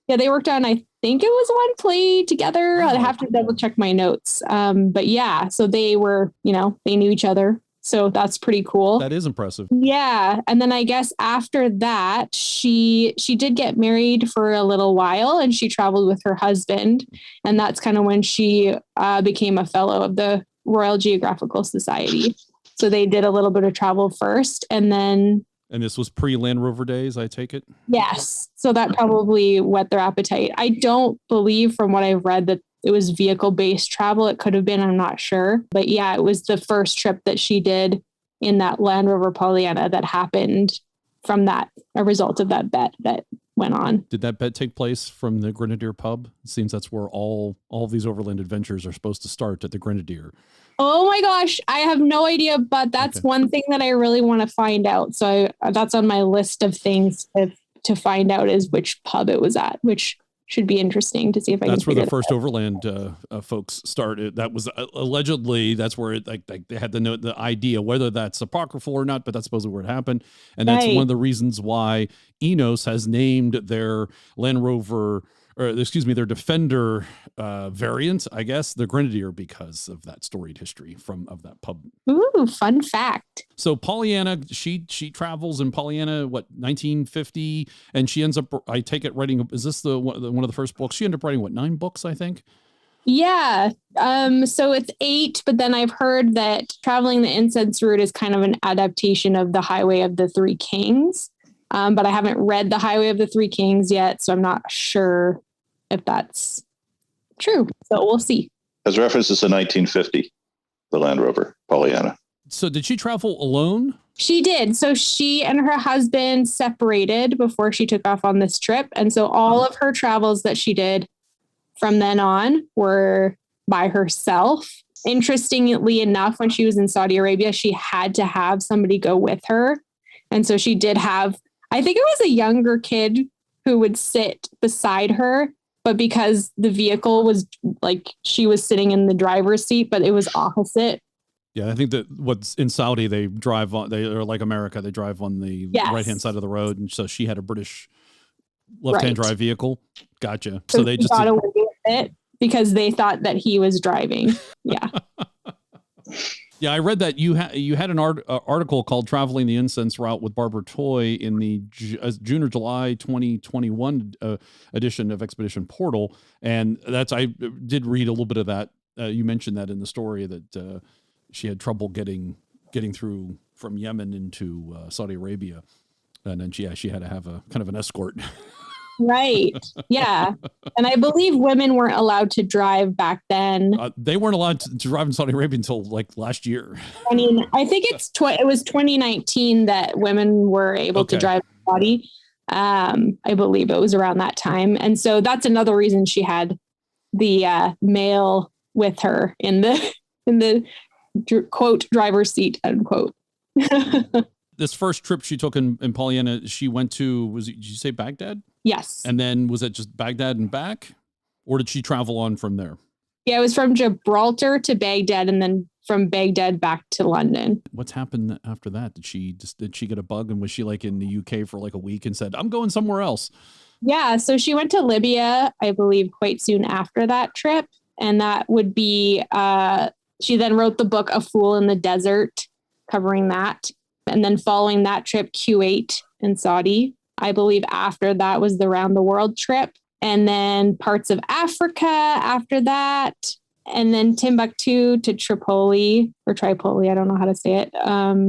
S3: Yeah, they worked on, I think it was one play together. I'll have to double check my notes. But yeah, so they were, they knew each other. So that's pretty cool.
S1: That is impressive.
S3: Yeah. And then I guess after that, she did get married for a little while, and she traveled with her husband. And that's kind of when she became a fellow of the Royal Geographical Society. So they did a little bit of travel first, and then
S1: And this was pre-Land Rover days, I take it?
S3: Yes. So that probably whet their appetite. I don't believe from what I've read that it was vehicle-based travel. It could have been, I'm not sure. But yeah, it was the first trip that she did in that Land Rover Pollyanna that happened from that, a result of that bet that went on.
S1: Did that bet take place from the Grenadier pub? It seems that's where all of these overland adventures are supposed to start, at the Grenadier.
S3: Oh my gosh, I have no idea, but that's one thing that I really want to find out. So that's on my list of things to find out, is which pub it was at, which should be interesting to see if I can.
S1: That's where the first overland folks started. That was allegedly, that's where it, like they had the idea, whether that's apocryphal or not, but that's supposedly where it happened. And that's one of the reasons why Ineos has named their Land Rover, or excuse me, their Defender variant, I guess, the Grenadier, because of that storied history of that pub.
S3: Ooh, fun fact.
S1: So Pollyanna, she travels in Pollyanna, 1950, and she ends up, I take it, writing, is this one of the first books? She ended up writing 9 books, I think?
S3: Yeah. So it's 8, but then I've heard that Traveling the Incense Route is kind of an adaptation of the Highway of the Three Kings. But I haven't read the Highway of the Three Kings yet, so I'm not sure if that's true. So we'll see.
S2: As references to 1950, the Land Rover Pollyanna.
S1: So did she travel alone?
S3: She did. So she and her husband separated before she took off on this trip. And so all of her travels that she did from then on were by herself. Interestingly enough, when she was in Saudi Arabia, she had to have somebody go with her. And so she did have, I think it was a younger kid who would sit beside her, but because the vehicle was like, she was sitting in the driver's seat, but it was opposite.
S1: Yeah, I think that what's in Saudi, they drive on, they are like America, they drive on the right-hand side of the road. And so she had a British left-hand drive vehicle. Gotcha. So they just got away with
S3: it because they thought that he was driving. Yeah.
S1: Yeah, I read that you had an article called "Traveling the Incense Route with Barbara Toy" in the June or July 2021 edition of Expedition Portal, and I did read a little bit of that. You mentioned that in the story that she had trouble getting through from Yemen into Saudi Arabia, and then she had to have a kind of an escort.
S3: Right. Yeah. And I believe women weren't allowed to drive back then.
S1: They weren't allowed to drive in Saudi Arabia until like last year.
S3: I mean, I think it was 2019 that women were able to drive Saudi. I believe it was around that time. And so that's another reason she had the male with her in the quote driver's seat, unquote.
S1: This first trip she took in Pollyanna, she went to, did you say Baghdad?
S3: Yes.
S1: And then was it just Baghdad and back? Or did she travel on from there?
S3: Yeah, it was from Gibraltar to Baghdad and then from Baghdad back to London.
S1: What's happened after that? Did she get a bug, and was she like in the UK for like a week and said, I'm going somewhere else?
S3: Yeah, so she went to Libya, I believe, quite soon after that trip. And that would be, she then wrote the book A Fool in the Desert, covering that. And then following that trip, Kuwait and Saudi. I believe after that was the round the world trip. And then parts of Africa after that. And then Timbuktu to Tripoli or Tripoli. I don't know how to say it.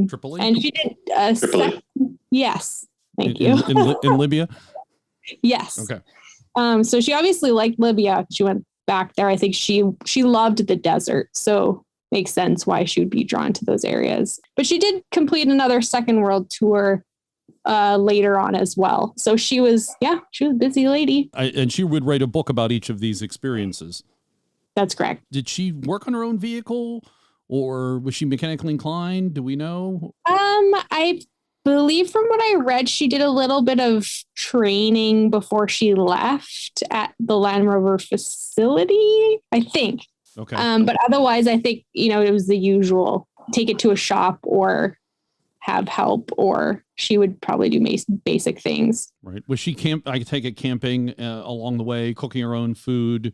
S1: Tripoli?
S3: And she did yes. Thank you.
S1: In Libya?
S3: Yes.
S1: Okay.
S3: So she obviously liked Libya. She went back there. I think she loved the desert. So makes sense why she would be drawn to those areas. But she did complete another second world tour later on as well. So she was a busy lady.
S1: And she would write a book about each of these experiences.
S3: That's correct.
S1: Did she work on her own vehicle, or was she mechanically inclined? Do we know?
S3: I believe from what I read, she did a little bit of training before she left at the Land Rover facility, I think.
S1: Okay.
S3: But otherwise, I think, it was the usual, take it to a shop or have help, or she would probably do basic things.
S1: Right. Was she I take it camping along the way, cooking her own food,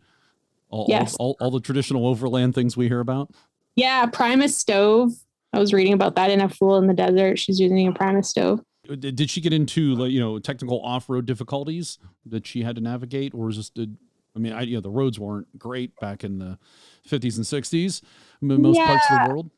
S1: all the traditional overland things we hear about? Yeah.
S3: Primus stove. I was reading about that in A Fool in the Desert. She's using a Primus stove.
S1: Did she get into technical off-road difficulties that she had to navigate, or was just the roads weren't great back in the 50s and 60s in most parts of the world?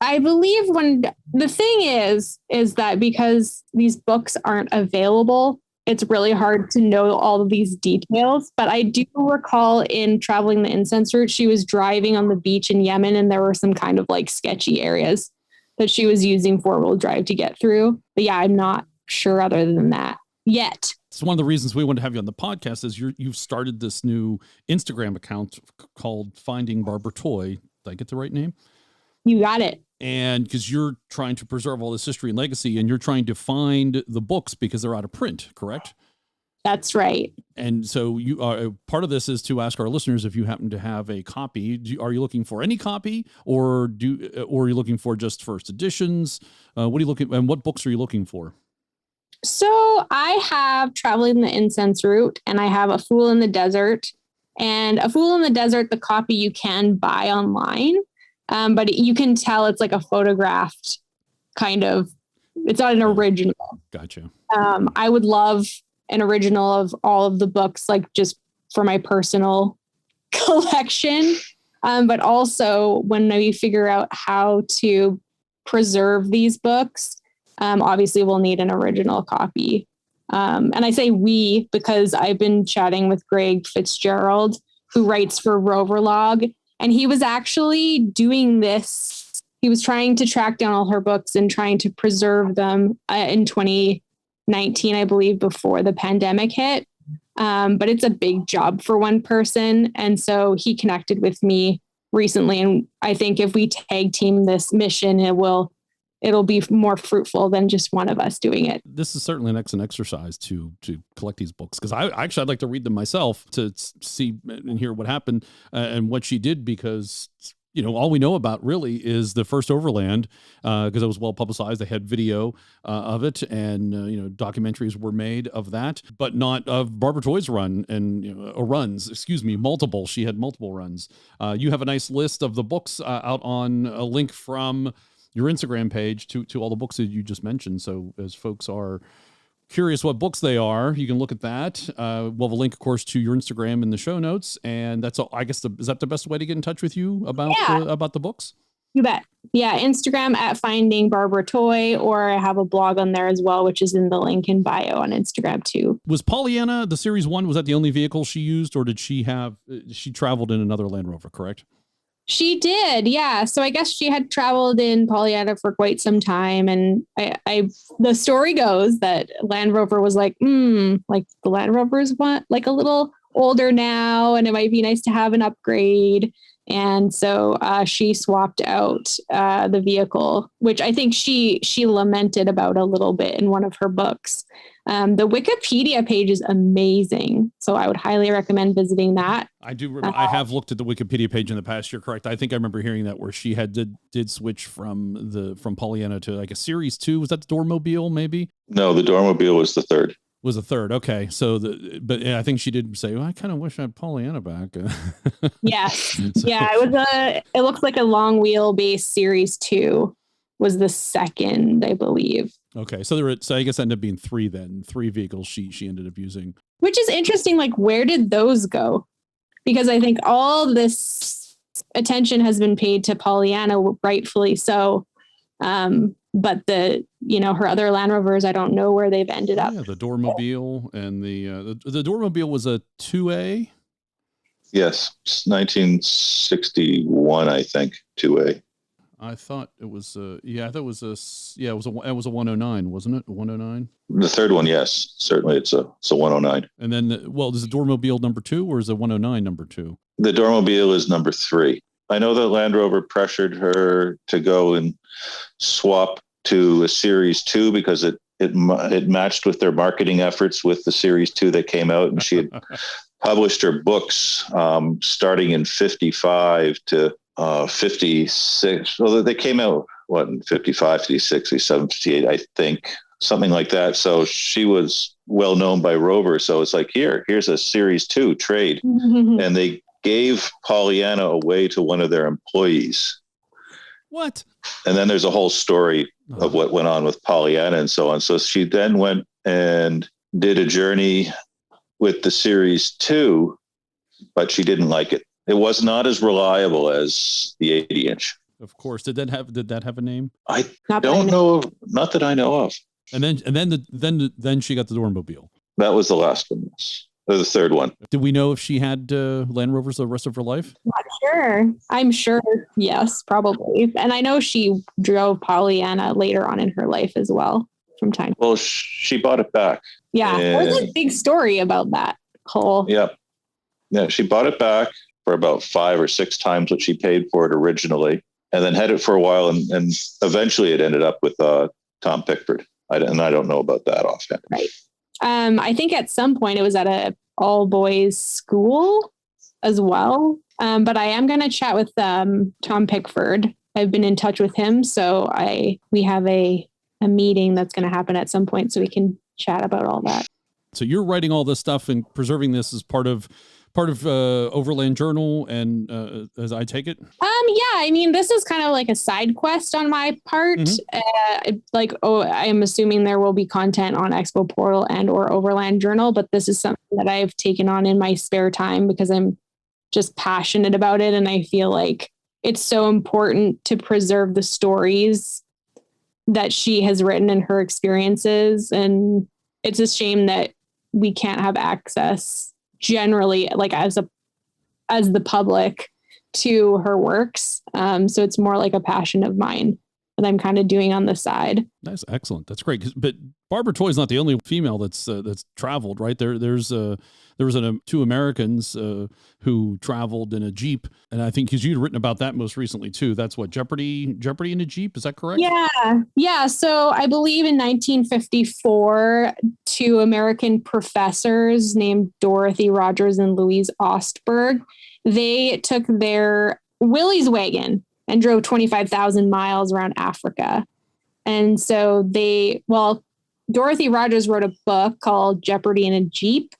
S3: I believe when the thing is that because these books aren't available, it's really hard to know all of these details. But I do recall in traveling the incense route, she was driving on the beach in Yemen and there were some kind of like sketchy areas that she was using 4-wheel drive to get through. But yeah, I'm not sure other than that yet.
S1: It's one of the reasons we wanted to have you on the podcast is you've started this new Instagram account called Finding Barbara Toy. Did I get the right name?
S3: You got it.
S1: And because you're trying to preserve all this history and legacy and you're trying to find the books because they're out of print, correct?
S3: That's right.
S1: And so you part of this is to ask our listeners if you happen to have a copy. Are you looking for any copy, or are you looking for just first editions? What are you looking? And what books are you looking for?
S3: So I have Traveling the Incense Route, and I have A Fool in the Desert. And A Fool in the Desert, the copy you can buy online, but you can tell it's like a photographed kind of. It's not an original.
S1: Gotcha.
S3: I would love an original of all of the books, like just for my personal collection. But also when we figure out how to preserve these books, obviously we'll need an original copy. And I say we because I've been chatting with Greg Fitzgerald, who writes for Roverlog, and he was actually doing this. He was trying to track down all her books and trying to preserve them in 2019, I believe, before the pandemic hit. But it's a big job for one person. And so he connected with me recently. And I think if we tag team this mission, it'll be more fruitful than just one of us doing it.
S1: This is certainly an excellent exercise to collect these books, because I'd like to read them myself to see and hear what happened and what she did, because all we know about really is the first Overland, because it was well publicized. They had video of it, and documentaries were made of that, but not of Barbara Toy's run and runs. Excuse me, multiple. She had multiple runs. You have a nice list of the books out on a link from your Instagram page to all the books that you just mentioned. So as folks are curious what books they are, you can look at that. We'll have a link, of course, to your Instagram in the show notes. And that's all, I guess, is that the best way to get in touch with you about the books?
S3: You bet. Yeah. Instagram at Finding Barbara Toy, or I have a blog on there as well, which is in the link in bio on Instagram too.
S1: Was Pollyanna, the Series 1, was that the only vehicle she used, or did she traveled in another Land Rover, correct?
S3: She did, yeah. So I guess she had traveled in Pollyanna for quite some time, and the story goes that Land Rover was like, like the Land Rovers want like a little older now, and it might be nice to have an upgrade. And so she swapped out the vehicle, which I think she lamented about a little bit in one of her books. The Wikipedia page is amazing, so I would highly recommend visiting that.
S1: I do. I have looked at the Wikipedia page in the past. You're correct. I think I remember hearing that where she did switch from Pollyanna to like a Series 2. Was that the Dormobile? Maybe.
S2: No, the Dormobile was the third.
S1: Was the third. Okay. So but I think she did say, well, I kind of wish I had Pollyanna back.
S3: Yeah. Yeah. It looks like a long wheelbase Series 2 was the second, I believe.
S1: Okay. So I guess ended up being three vehicles she ended up using. Which
S3: is interesting. Like, where did those go? Because I think all this attention has been paid to Pollyanna, rightfully so. But her other Land Rovers, I don't know where they've ended up.
S1: Yeah, the Dormobile and the Dormobile was a 2A.
S2: Yes, 1961, I think, 2A.
S1: I thought it was it was a 109, wasn't it? 109.
S2: The third one, yes, certainly it's a 109.
S1: And then, is the Dormobile number 2 or is it 109 number 2?
S2: The Dormobile is number 3. I know that Land Rover pressured her to go and swap to a Series 2 because it matched with their marketing efforts with the Series 2 that came out, and she had published her books starting in 55 to 56. So they came out in 55, 56, 57, 58, I think, something like that. So she was well known by Rover. So it's like, here's a Series 2 trade. And they gave Pollyanna away to one of their employees.
S1: What?
S2: And then there's a whole story of what went on with Pollyanna and so on. So she then went and did a journey with the Series 2, but she didn't like it. It was not as reliable as the 80-inch.
S1: Of course. Did that have a name?
S2: I don't know. Not that I know of.
S1: And then she got the Dormobile.
S2: That was the last one. Or the third one.
S1: Did we know if she had Land Rovers the rest of her life?
S3: Not sure. I'm sure. Yes, probably. And I know she drove Pollyanna later on in her life as well from time.
S2: Well, she bought it back.
S3: Yeah. There's a big story about that whole.
S2: Yeah. Yeah. She bought it back for about 5 or 6 times what she paid for it originally, and then had it for a while. And eventually it ended up with Tom Pickford. I don't know about that offhand.
S3: Right. I think at some point it was at a all boys school as well. But I am going to chat with Tom Pickford. I've been in touch with him. So we have a meeting that's going to happen at some point so we can chat about all that.
S1: So you're writing all this stuff and preserving this as part of Overland Journal, and as I take it?
S3: Yeah, I mean, this is kind of like a side quest on my part. I'm assuming there will be content on Expo Portal and or Overland Journal, but this is something that I've taken on in my spare time because I'm just passionate about it. And I feel like it's so important to preserve the stories that she has written and her experiences. And it's a shame that we can't have access generally, like as the public, to her works. So it's more like a passion of mine that I'm kind of doing on the side.
S1: That's excellent. That's great. But Barbara Toy is not the only female that's traveled, right? There was 2 Americans who traveled in a Jeep, and I think because you'd written about that most recently too. That's what Jeopardy in a Jeep. Is that correct?
S3: Yeah. So I believe in 1954, 2 American professors named Dorothy Rogers and Louise Ostberg, they took their Willys wagon and drove 25,000 miles around Africa. And so Dorothy Rogers wrote a book called Jeopardy in a Jeep,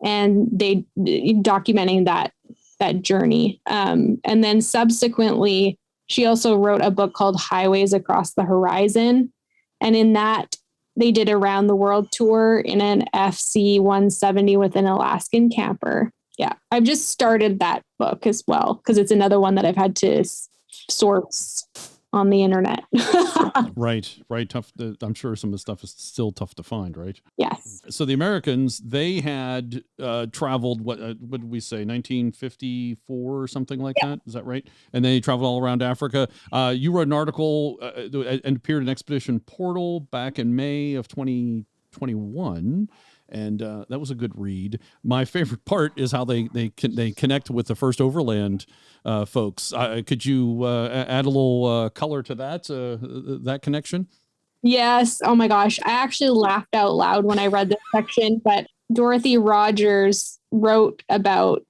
S3: and they documenting that journey. And then subsequently, she also wrote a book called Highways Across the Horizon. And in that, they did a round the world tour in an FC 170 with an Alaskan camper. Yeah, I've just started that book as well because it's another one that I've had to source on the internet.
S1: Right. Tough. I'm sure some of the stuff is still tough to find, right?
S3: Yes.
S1: So the Americans, they had traveled, what did we say, 1954 or something like that? Is that right? And they traveled all around Africa. You wrote an article and appeared in Expedition Portal back in May of 2021. And that was a good read. My favorite part is how they connect with the first Overland folks. Could you add a little color to that connection?
S3: Yes. Oh my gosh. I actually laughed out loud when I read this section, but Dorothy Rogers wrote about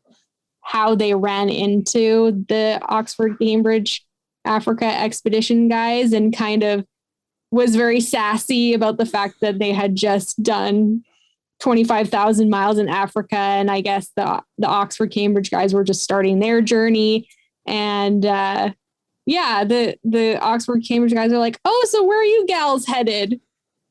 S3: how they ran into the Oxford Cambridge Africa expedition guys and kind of was very sassy about the fact that they had just done 25,000 miles in Africa. And I guess the Oxford Cambridge guys were just starting their journey. And the Oxford Cambridge guys are like, oh, so where are you gals headed?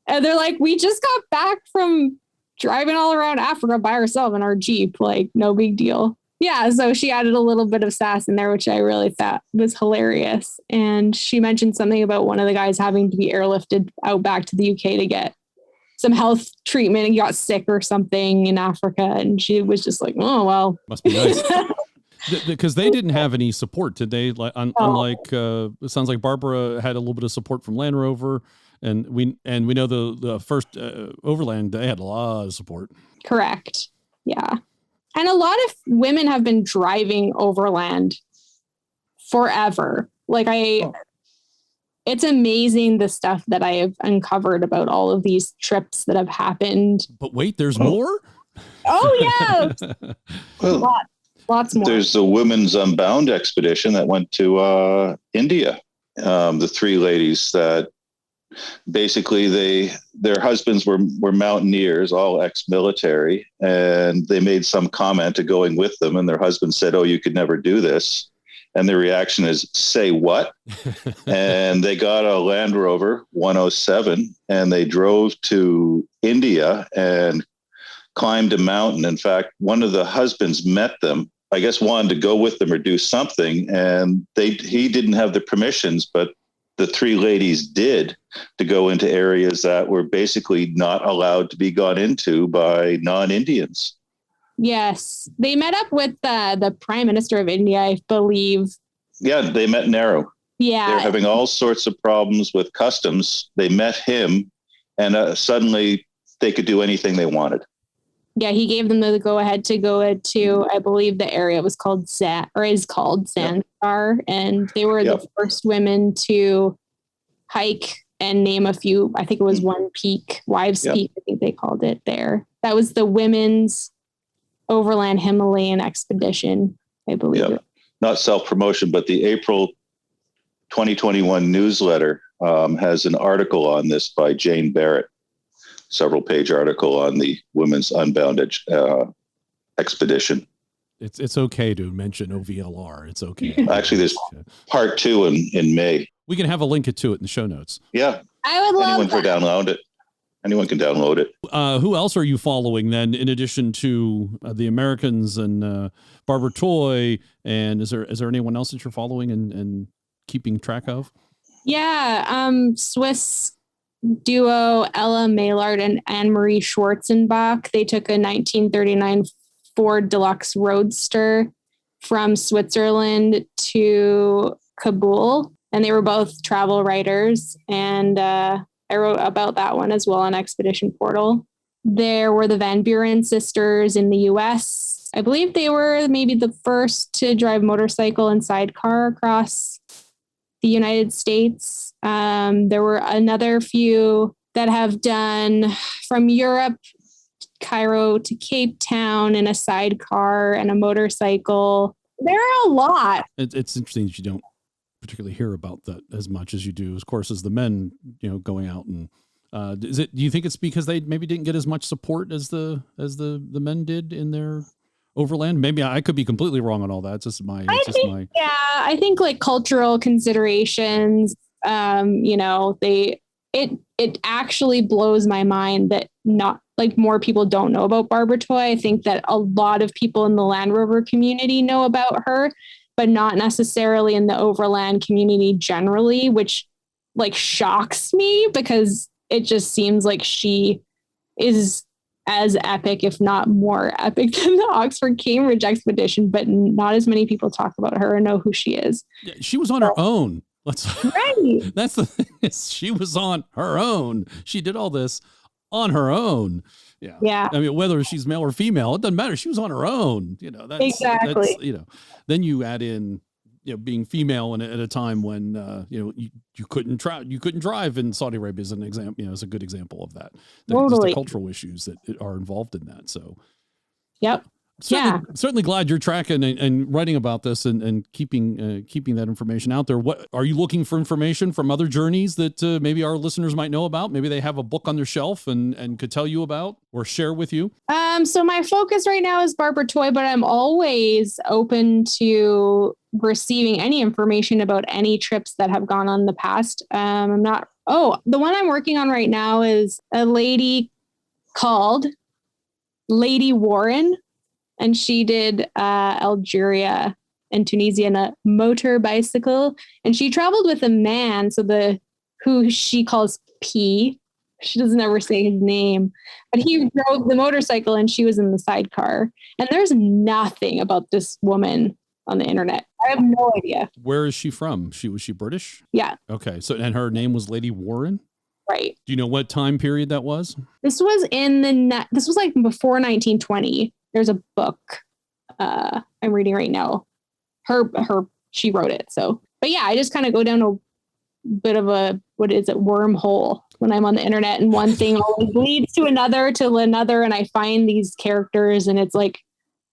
S3: And they're like, we just got back from driving all around Africa by ourselves in our Jeep. Like, no big deal. Yeah. So she added a little bit of sass in there, which I really thought was hilarious. And she mentioned something about one of the guys having to be airlifted out back to the UK to get some health treatment and got sick or something in Africa. And she was just like, oh, well.
S1: Must be nice. Because they didn't have any support, did they? Unlike, it sounds like Barbara had a little bit of support from Land Rover. And we know the first Overland, they had a lot of support.
S3: Correct. Yeah. And a lot of women have been driving overland forever. It's amazing the stuff that I have uncovered about all of these trips that have happened.
S1: But wait, there's more?
S3: Oh, yeah.
S2: Well,
S3: lots more.
S2: There's the Women's Unbound expedition that went to India. The 3 ladies that basically their husbands were mountaineers, all ex-military, and they made some comment to going with them, and their husband said, oh, you could never do this. And the reaction is, say what? And they got a Land Rover 107 and they drove to India and climbed a mountain. In fact, one of the husbands met them I guess, wanted to go with them or do something. And he didn't have the permissions, but the three ladies did, to go into areas that were basically not allowed to be gone into by non-Indians.
S3: Yes. They met up with the Prime Minister of India, I believe.
S2: Yeah, they met Nehru.
S3: Yeah.
S2: They're having all sorts of problems with customs. They met him, and suddenly they could do anything they wanted.
S3: Yeah, he gave them the go-ahead to go to, I believe the area was called is called Zanzibar. Yep. And they were the first women to hike and name a few, I think it was one peak, Wives Peak, I think they called it there. That was the Women's Overland Himalayan Expedition, I believe.
S2: Yep. Not self-promotion, but the April 2021 newsletter has an article on this by Jane Barrett, several page article on the Women's Unbound expedition.
S1: It's okay to mention OVLR. It's okay.
S2: Actually, there's part 2 in May.
S1: We can have a link to it in the show notes.
S2: Yeah.
S3: I would love
S2: Anyone can download it.
S1: Who else are you following then, in addition to the Americans and Barbara Toy? And is there anyone else that you're following and keeping track of?
S3: Yeah. Swiss duo Ella Maillard and Anne-Marie Schwarzenbach. They took a 1939 Ford Deluxe Roadster from Switzerland to Kabul, and they were both travel writers. And I wrote about that one as well on Expedition Portal. There were the Van Buren sisters in the US. I believe they were maybe the first to drive motorcycle and sidecar across the United States. There were another few that have done from Europe, Cairo to Cape Town in a sidecar and a motorcycle. There are a lot.
S1: It's interesting that you don't particularly hear about that as much as you do, of course, as the men, going out. And do you think it's because they maybe didn't get as much support as the men did in their overland? Maybe I could be completely wrong on all that.
S3: I think like cultural considerations, it actually blows my mind that not like more people don't know about Barbara Toy. I think that a lot of people in the Land Rover community know about her, but not necessarily in the overland community generally, which like shocks me because it just seems like she is as epic, if not more epic than the Oxford Cambridge expedition, but not as many people talk about her and know who she is.
S1: Yeah, she was on her own.
S3: Right.
S1: That's the thing. She was on her own. She did all this on her own. Yeah.
S3: Yeah.
S1: I mean, whether she's male or female, it doesn't matter. She was on her own.
S3: Exactly.
S1: Then you add in, being female at a time when, you couldn't drive in Saudi Arabia as an example, is a good example of that. Just the cultural issues that are involved in that. So,
S3: yep.
S1: Certainly glad you're tracking and writing about this and keeping that information out there. What are you looking for information from other journeys that maybe our listeners might know about? Maybe they have a book on their shelf and could tell you about or share with you. So my focus right now is Barbara Toy, but I'm always open to receiving any information about any trips that have gone on in the past. The one I'm working on right now is a lady called Lady Warren. And she did Algeria and Tunisia in a motor bicycle. And she traveled with a man, who she calls P. She doesn't ever say his name. But he drove the motorcycle and she was in the sidecar. And there's nothing about this woman on the internet. I have no idea. Where is she from? Was she British? Yeah. Okay. And her name was Lady Warren? Right. Do you know what time period that was? This was like before 1920. There's a book I'm reading right now. She wrote it. So, but yeah, I just kind of go down a bit of a, wormhole when I'm on the internet, and one thing always leads to another, and I find these characters, and it's like,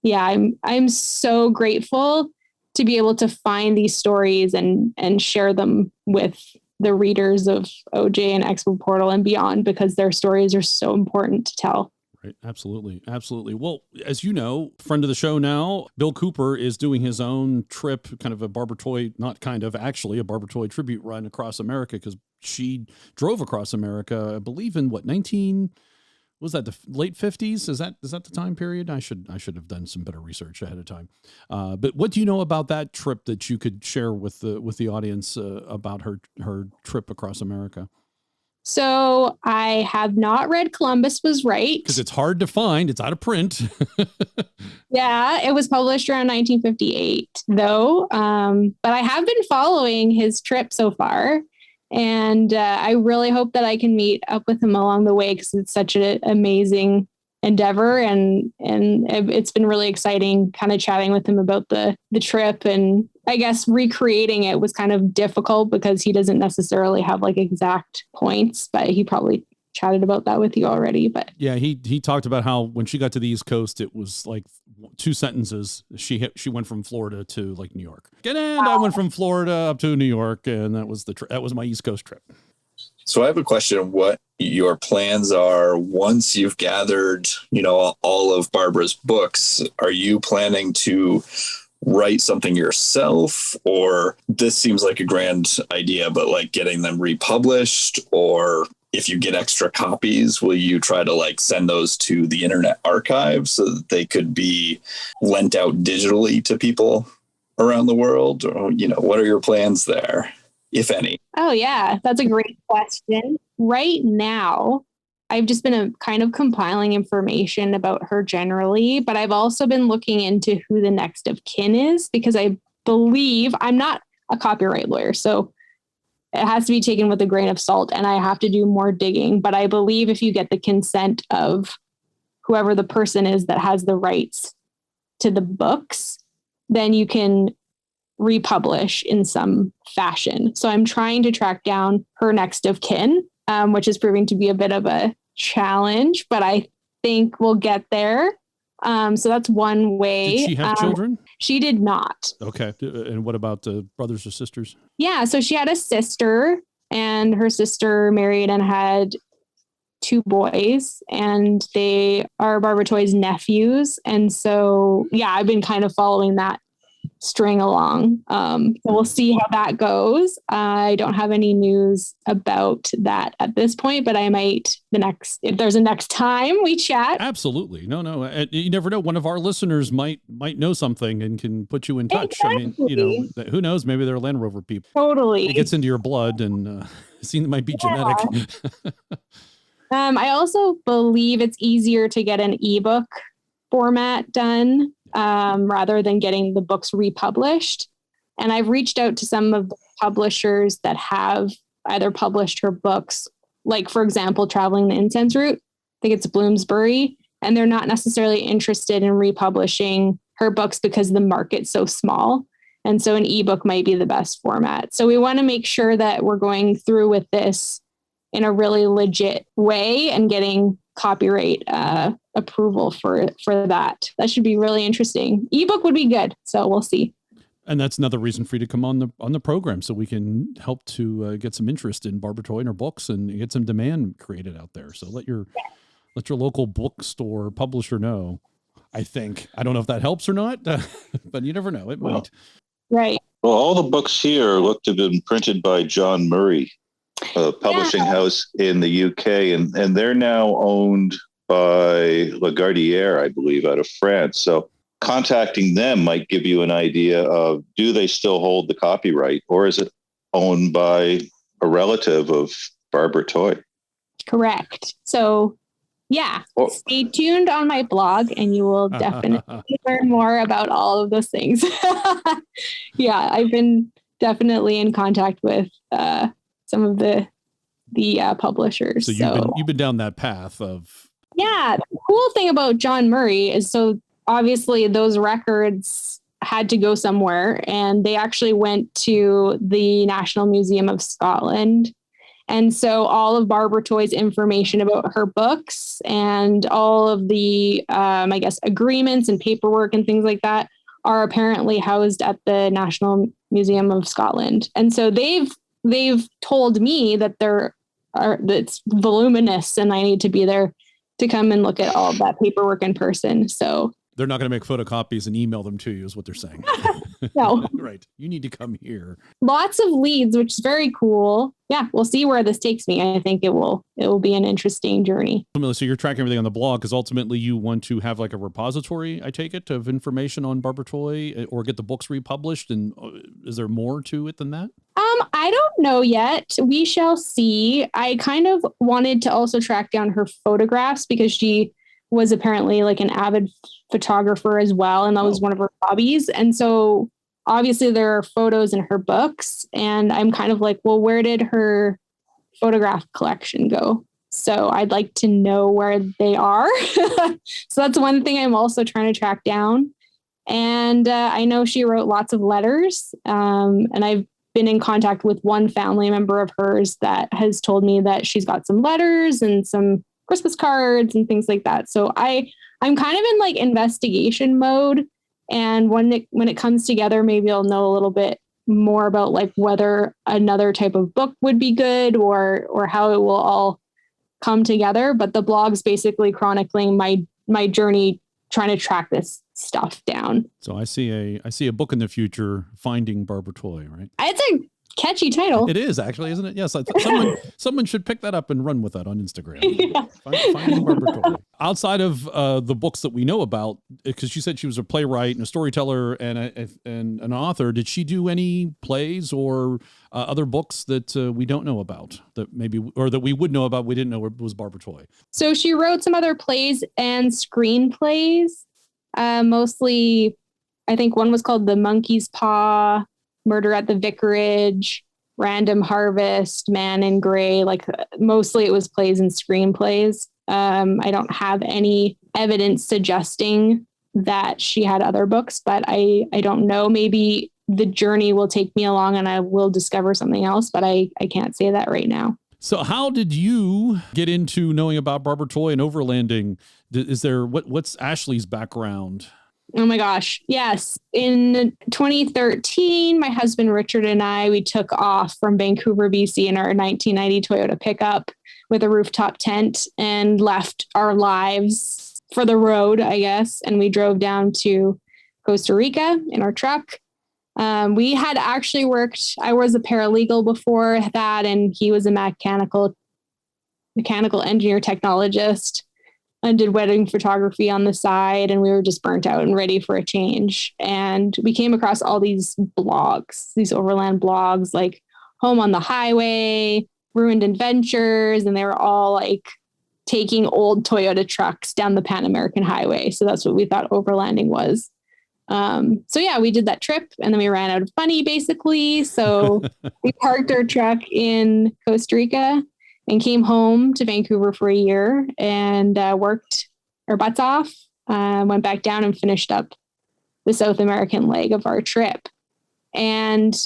S1: yeah, I'm so grateful to be able to find these stories and share them with the readers of OJ and Expo Portal and beyond, because their stories are so important to tell. Right. Absolutely. Absolutely. Well, as you know, friend of the show now, Bill Cooper is doing his own trip, kind of a Barbara Toy, actually a Barbara Toy tribute run across America, because she drove across America, I believe in 19 was that the late 50s? Is that the time period? I should have done some better research ahead of time. But what do you know about that trip that you could share with the audience about her trip across America?
S3: So I have not read Columbus Was Right.
S1: Because it's hard to find. It's out of print.
S3: Yeah, it was published around 1958, though. But I have been following his trip so far. And I really hope that I can meet up with him along the way because it's such an amazing endeavor. And it's been really exciting kind of chatting with him about the trip. And I guess recreating it was kind of difficult because he doesn't necessarily have like exact points, but he probably chatted about that with you already. But
S1: yeah, he talked about how when she got to the East Coast, it was like 2 sentences. She went from Florida to like New York, and I went from Florida up to New York, and that was that was my East Coast trip.
S4: So I have a question of what your plans are once you've gathered, all of Barbara's books. Are you planning to write something yourself, or this seems like a grand idea, but like getting them republished? Or if you get extra copies, will you try to like send those to the Internet Archive so that they could be lent out digitally to people around the world? Or, what are your plans there, if any?
S3: Oh, yeah, that's a great question. Right now, I've just been kind of compiling information about her generally, but I've also been looking into who the next of kin is because I believe I'm not a copyright lawyer, so it has to be taken with a grain of salt and I have to do more digging. But I believe if you get the consent of whoever the person is that has the rights to the books, then you can republish in some fashion. So I'm trying to track down her next of kin, which is proving to be a bit of a challenge, but I think we'll get there. So that's one way.
S1: Did she have children?
S3: She did not.
S1: Okay. And what about brothers or sisters?
S3: Yeah. So she had a sister, and her sister married and had 2 boys, and they are Barbara Toy's nephews. And so, yeah, I've been kind of following that string along. So we'll see how that goes. I don't have any news about that at this point, but I might if there's a next time we chat.
S1: Absolutely. No. You never know. One of our listeners might know something and can put you in touch.
S3: Exactly.
S1: I mean, who knows? Maybe they're Land Rover people.
S3: Totally.
S1: It gets into your blood and it might be genetic.
S3: I also believe it's easier to get an ebook format done rather than getting the books republished. And I've reached out to some of the publishers that have either published her books, like, for example, Traveling the Incense Route. I think it's Bloomsbury, and they're not necessarily interested in republishing her books because the market's so small. And so an ebook might be the best format. So we want to make sure that we're going through with this in a really legit way and getting copyright approval for that. That should be really interesting. Ebook would be good. So we'll see.
S1: And that's another reason for you to come on the program, so we can help to get some interest in Barbara Toy and her books and get some demand created out there. So let your local bookstore publisher know. I don't know if that helps or not, but you never know. It might.
S3: Right.
S2: Well, all the books here look to have been printed by John Murray, a publishing house in the UK, and they're now owned by Grenadier, I believe, out of France. So contacting them might give you an idea of, do they still hold the copyright, or is it owned by a relative of Barbara Toy?
S3: Correct. So yeah, stay tuned on my blog and you will definitely learn more about all of those things. Yeah, I've been definitely in contact with some of the publishers.
S1: So you've been down that path of.
S3: Yeah. The cool thing about John Murray is, so obviously those records had to go somewhere, and they actually went to the National Museum of Scotland. And so all of Barbara Toy's information about her books and all of the, I guess, agreements and paperwork and things like that are apparently housed at the National Museum of Scotland. And so they've told me that it's voluminous and I need to be there to come and look at all of that paperwork in person. So
S1: They're not going to make photocopies and email them to you is what they're saying.
S3: No.
S1: Right. You need to come here.
S3: Lots of leads, which is very cool. Yeah, we'll see where this takes me. I think it will be an interesting journey.
S1: So you're tracking everything on the blog because ultimately you want to have like a repository, I take it, of information on Barbara Toy or get the books republished. And is there more to it than that?
S3: I don't know yet. We shall see. I kind of wanted to also track down her photographs because she was apparently like an avid photographer as well. And that was one of her hobbies. And so obviously there are photos in her books. And I'm kind of like, well, where did her photograph collection go? So I'd like to know where they are. So that's one thing I'm also trying to track down. And I know she wrote lots of letters. And I've been in contact with one family member of hers that has told me that she's got some letters and some Christmas cards and things like that. So I'm kind of in like investigation mode. And when it comes together, maybe I'll know a little bit more about like whether another type of book would be good or how it will all come together. But the blog's basically chronicling my journey trying to track this stuff down.
S1: So I see a book in the future, Finding Barbara Toy, right?
S3: It's a catchy title.
S1: It is actually, isn't it? Yes. Someone should pick that up and run with that on Instagram.
S3: Yeah.
S1: Finding Barbara Toy. Outside of the books that we know about, because she said she was a playwright and a storyteller and an author, did she do any plays or other books that we don't know about that maybe, or that we would know about we didn't know was Barbara Toy?
S3: So she wrote some other plays and screenplays. Mostly, I think one was called The Monkey's Paw, Murder at the Vicarage, Random Harvest, Man in Gray. Like mostly it was plays and screenplays. I don't have any evidence suggesting that she had other books, but I don't know. Maybe the journey will take me along and I will discover something else, but I can't say that right now.
S1: So how did you get into knowing about Barbara Toy and overlanding? Is there, what's Ashley's background?
S3: Oh my gosh. Yes. In 2013, my husband, Richard, and we took off from Vancouver, BC in our 1990 Toyota pickup with a rooftop tent and left our lives for the road, I guess. And we drove down to Costa Rica in our truck. We had actually worked, I was a paralegal before that, and he was a mechanical engineer technologist, and did wedding photography on the side. And we were just burnt out and ready for a change. And we came across all these blogs, these overland blogs, like Home on the Highway, Ruined Adventures. And they were all like taking old Toyota trucks down the Pan American Highway. So that's what we thought overlanding was. So yeah, we did that trip and then we ran out of money basically. So we parked our truck in Costa Rica and came home to Vancouver for a year and worked our butts off, went back down and finished up the South American leg of our trip. And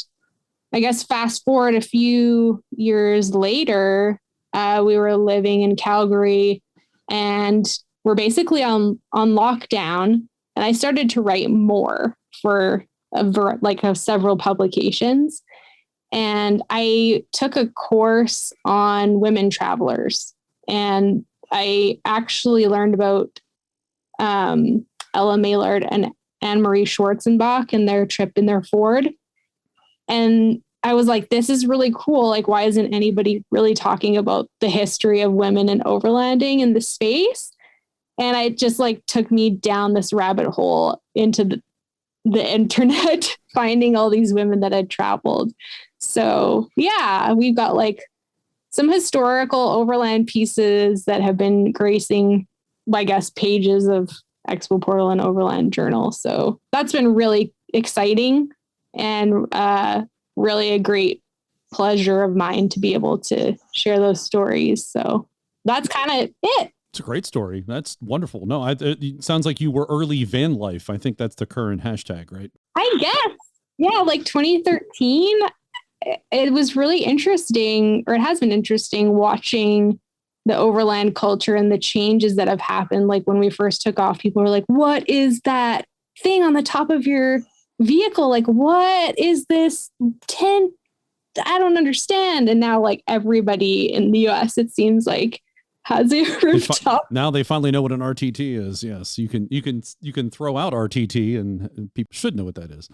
S3: I guess fast forward a few years later, we were living in Calgary and we're basically on lockdown. And I started to write more for several publications. And I took a course on women travelers. And I actually learned about Ella Maillard and Anne-Marie Schwarzenbach and their trip in their Ford. And I was like, this is really cool. Like, why isn't anybody really talking about the history of women in overlanding in the space? And it just like took me down this rabbit hole into the internet, finding all these women that had traveled. So yeah, we've got like some historical overland pieces that have been gracing, I guess, pages of Expo Portland Overland Journal. So that's been really exciting and really a great pleasure of mine to be able to share those stories. So that's kind of it.
S1: It's a great story. That's wonderful. No, it sounds like you were early van life. I think that's the current hashtag, right?
S3: I guess. Yeah, like 2013. It was really interesting, or it has been interesting watching the overland culture and the changes that have happened. Like when we first took off, people were like, what is that thing on the top of your vehicle? Like, what is this tent? I don't understand. And now like everybody in the US, it seems like, has a rooftop.
S1: Now they finally know what an RTT is. Yes, you can throw out RTT, and people should know what that is.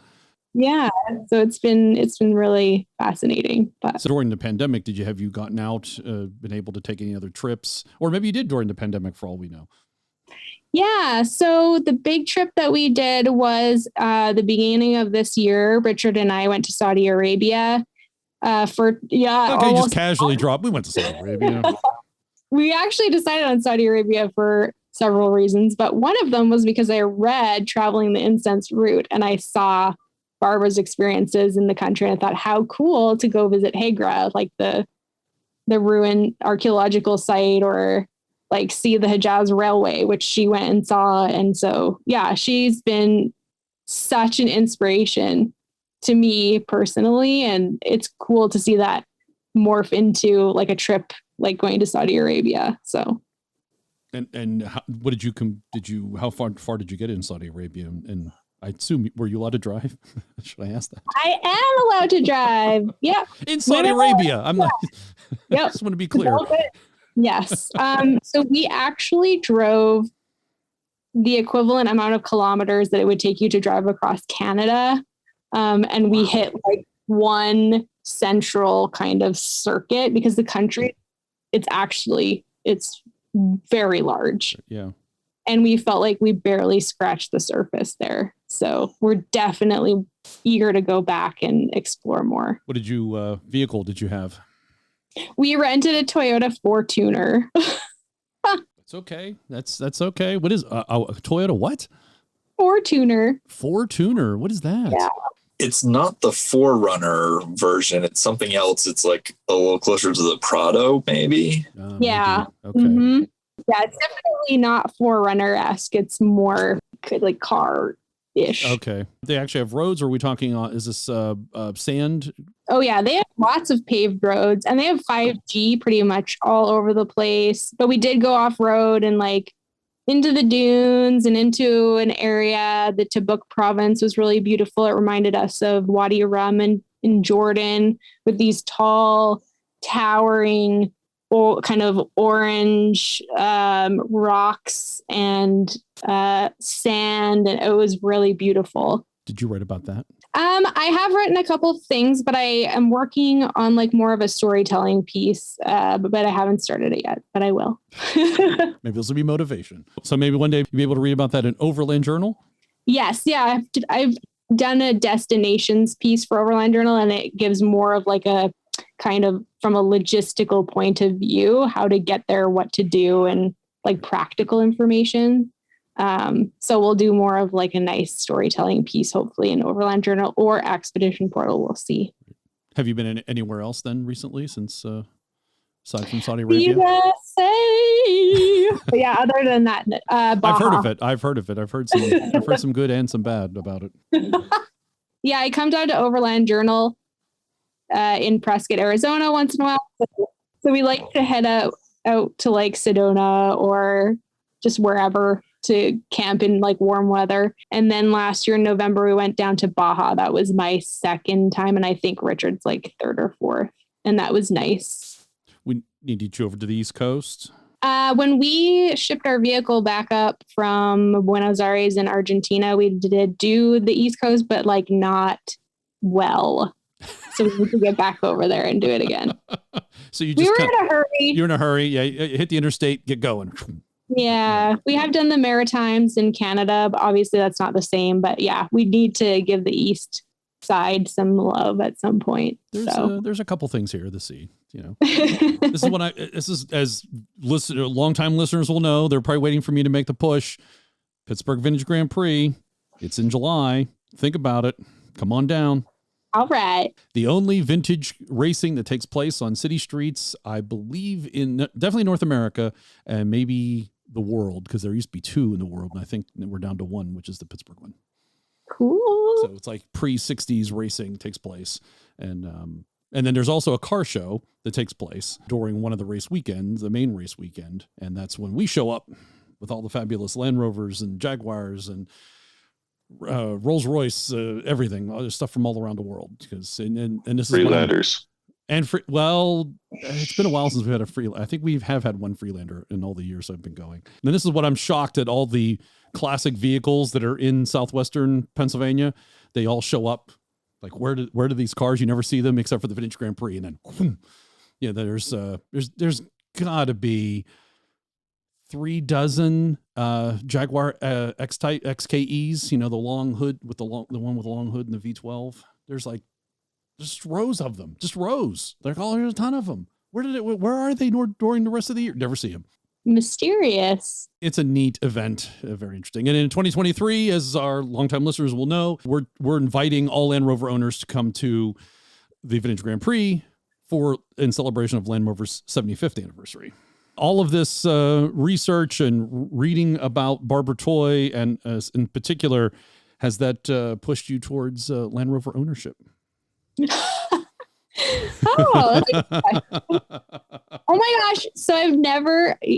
S3: Yeah, so it's been really fascinating. But
S1: so during the pandemic, have you gotten out, been able to take any other trips, or maybe you did during the pandemic for all we know?
S3: Yeah, so the big trip that we did was the beginning of this year. Richard and I went to Saudi Arabia for
S1: just casually drop. We went to Saudi Arabia.
S3: We actually decided on Saudi Arabia for several reasons, but one of them was because I read Traveling the Incense Route and I saw Barbara's experiences in the country, and I thought, how cool to go visit Hegra, like the ruined archaeological site, or like see the Hejaz Railway, which she went and saw. And so, yeah, she's been such an inspiration to me personally, and it's cool to see that morph into like a trip, like going to Saudi Arabia. So,
S1: and what did you how far did you get in Saudi Arabia? And I assume, were you allowed to drive? Should I ask that?
S3: I am allowed to drive. Yep.
S1: In Saudi Arabia. I'm not.
S3: Yep.
S1: I just want to be clear.
S3: Yes. So we actually drove the equivalent amount of kilometers that it would take you to drive across Canada. And we hit like one central kind of circuit, because the country, it's very large.
S1: Yeah.
S3: And we felt like we barely scratched the surface there. So we're definitely eager to go back and explore more.
S1: What vehicle did you have?
S3: We rented a Toyota 4Tuner.
S1: That's okay. That's okay. What is a Toyota what?
S3: 4Tuner.
S1: 4Tuner. What is that?
S3: Yeah.
S4: It's not the 4Runner version. It's something else. It's like a little closer to the Prado, maybe.
S3: Yeah.
S1: Maybe. Okay.
S3: Mm-hmm. Yeah, it's definitely not 4Runner-esque. It's more like car-ish.
S1: Okay. They actually have roads, or are we talking, is this sand?
S3: Oh, yeah. They have lots of paved roads, and they have 5G pretty much all over the place. But we did go off-road and like into the dunes and into an area. The Tabuk province was really beautiful. It reminded us of Wadi Rum in Jordan, with these tall, towering, kind of orange rocks and sand, and it was really beautiful.
S1: Did you write about that?
S3: I have written a couple of things, but I am working on like more of a storytelling piece, but I haven't started it yet, but I will.
S1: Maybe this will be motivation. So maybe one day you'll be able to read about that in Overland Journal?
S3: Yes. Yeah. I've done a destinations piece for Overland Journal, and it gives more of like a kind of from a logistical point of view, how to get there, what to do, and like practical information. So we'll do more of like a nice storytelling piece, hopefully in Overland Journal or Expedition Portal. We'll see.
S1: Have you been anywhere else then recently, since aside from Saudi Arabia?
S3: USA. But yeah, other than that, Baja.
S1: I've heard of it. I've heard some good and some bad about it.
S3: Yeah, I come down to Overland Journal in Prescott, Arizona once in a while. So we like to head out to like Sedona or just wherever to camp in like warm weather. And then last year in November, we went down to Baja. That was my second time. And I think Richard's like third or fourth. And that was nice.
S1: We needed you over to the East Coast.
S3: When we shipped our vehicle back up from Buenos Aires in Argentina, we did do the East Coast, but like not well. So we need to get back over there and do it again.
S1: So we
S3: were in a hurry.
S1: You're in a hurry. Yeah. You hit the interstate, get going.
S3: Yeah. We have done the Maritimes in Canada, but obviously that's not the same. But yeah, we need to give the East side some love at some point.
S1: There's a couple things here to see, you know. This is as longtime listeners will know, they're probably waiting for me to make the push. Pittsburgh Vintage Grand Prix. It's in July. Think about it. Come on down.
S3: All right.
S1: The only vintage racing that takes place on city streets, I believe, in definitely North America and maybe the world, because there used to be two in the world, and I think we're down to one, which is the Pittsburgh one.
S3: Cool.
S1: So it's like pre-60s racing takes place, and then there's also a car show that takes place during one of the race weekends, the main race weekend, and that's when we show up with all the fabulous Land Rovers and Jaguars and Rolls Royce, everything, other stuff from all around the world. Because and this is
S2: Freelanders.
S1: And well, it's been a while since we've had a free. I think we have had one Freelander in all the years I've been going. And this is what I'm shocked at: all the classic vehicles that are in southwestern Pennsylvania. They all show up. Like where do these cars? You never see them except for the Vintage Grand Prix, and then whoom, there's got to be 3 dozen Jaguar X-Type XKEs. The long hood with the one with the long hood and the V12. There's like just rows of them, just rows. Like, oh, there's a ton of them. Where are they during the rest of the year? Never see them.
S3: Mysterious.
S1: It's a neat event, very interesting. And in 2023, as our longtime listeners will know, we're inviting all Land Rover owners to come to the Vintage Grand Prix in celebration of Land Rover's 75th anniversary. All of this research and reading about Barbara Toy, and in particular, has that pushed you towards Land Rover ownership?
S3: Oh my gosh. So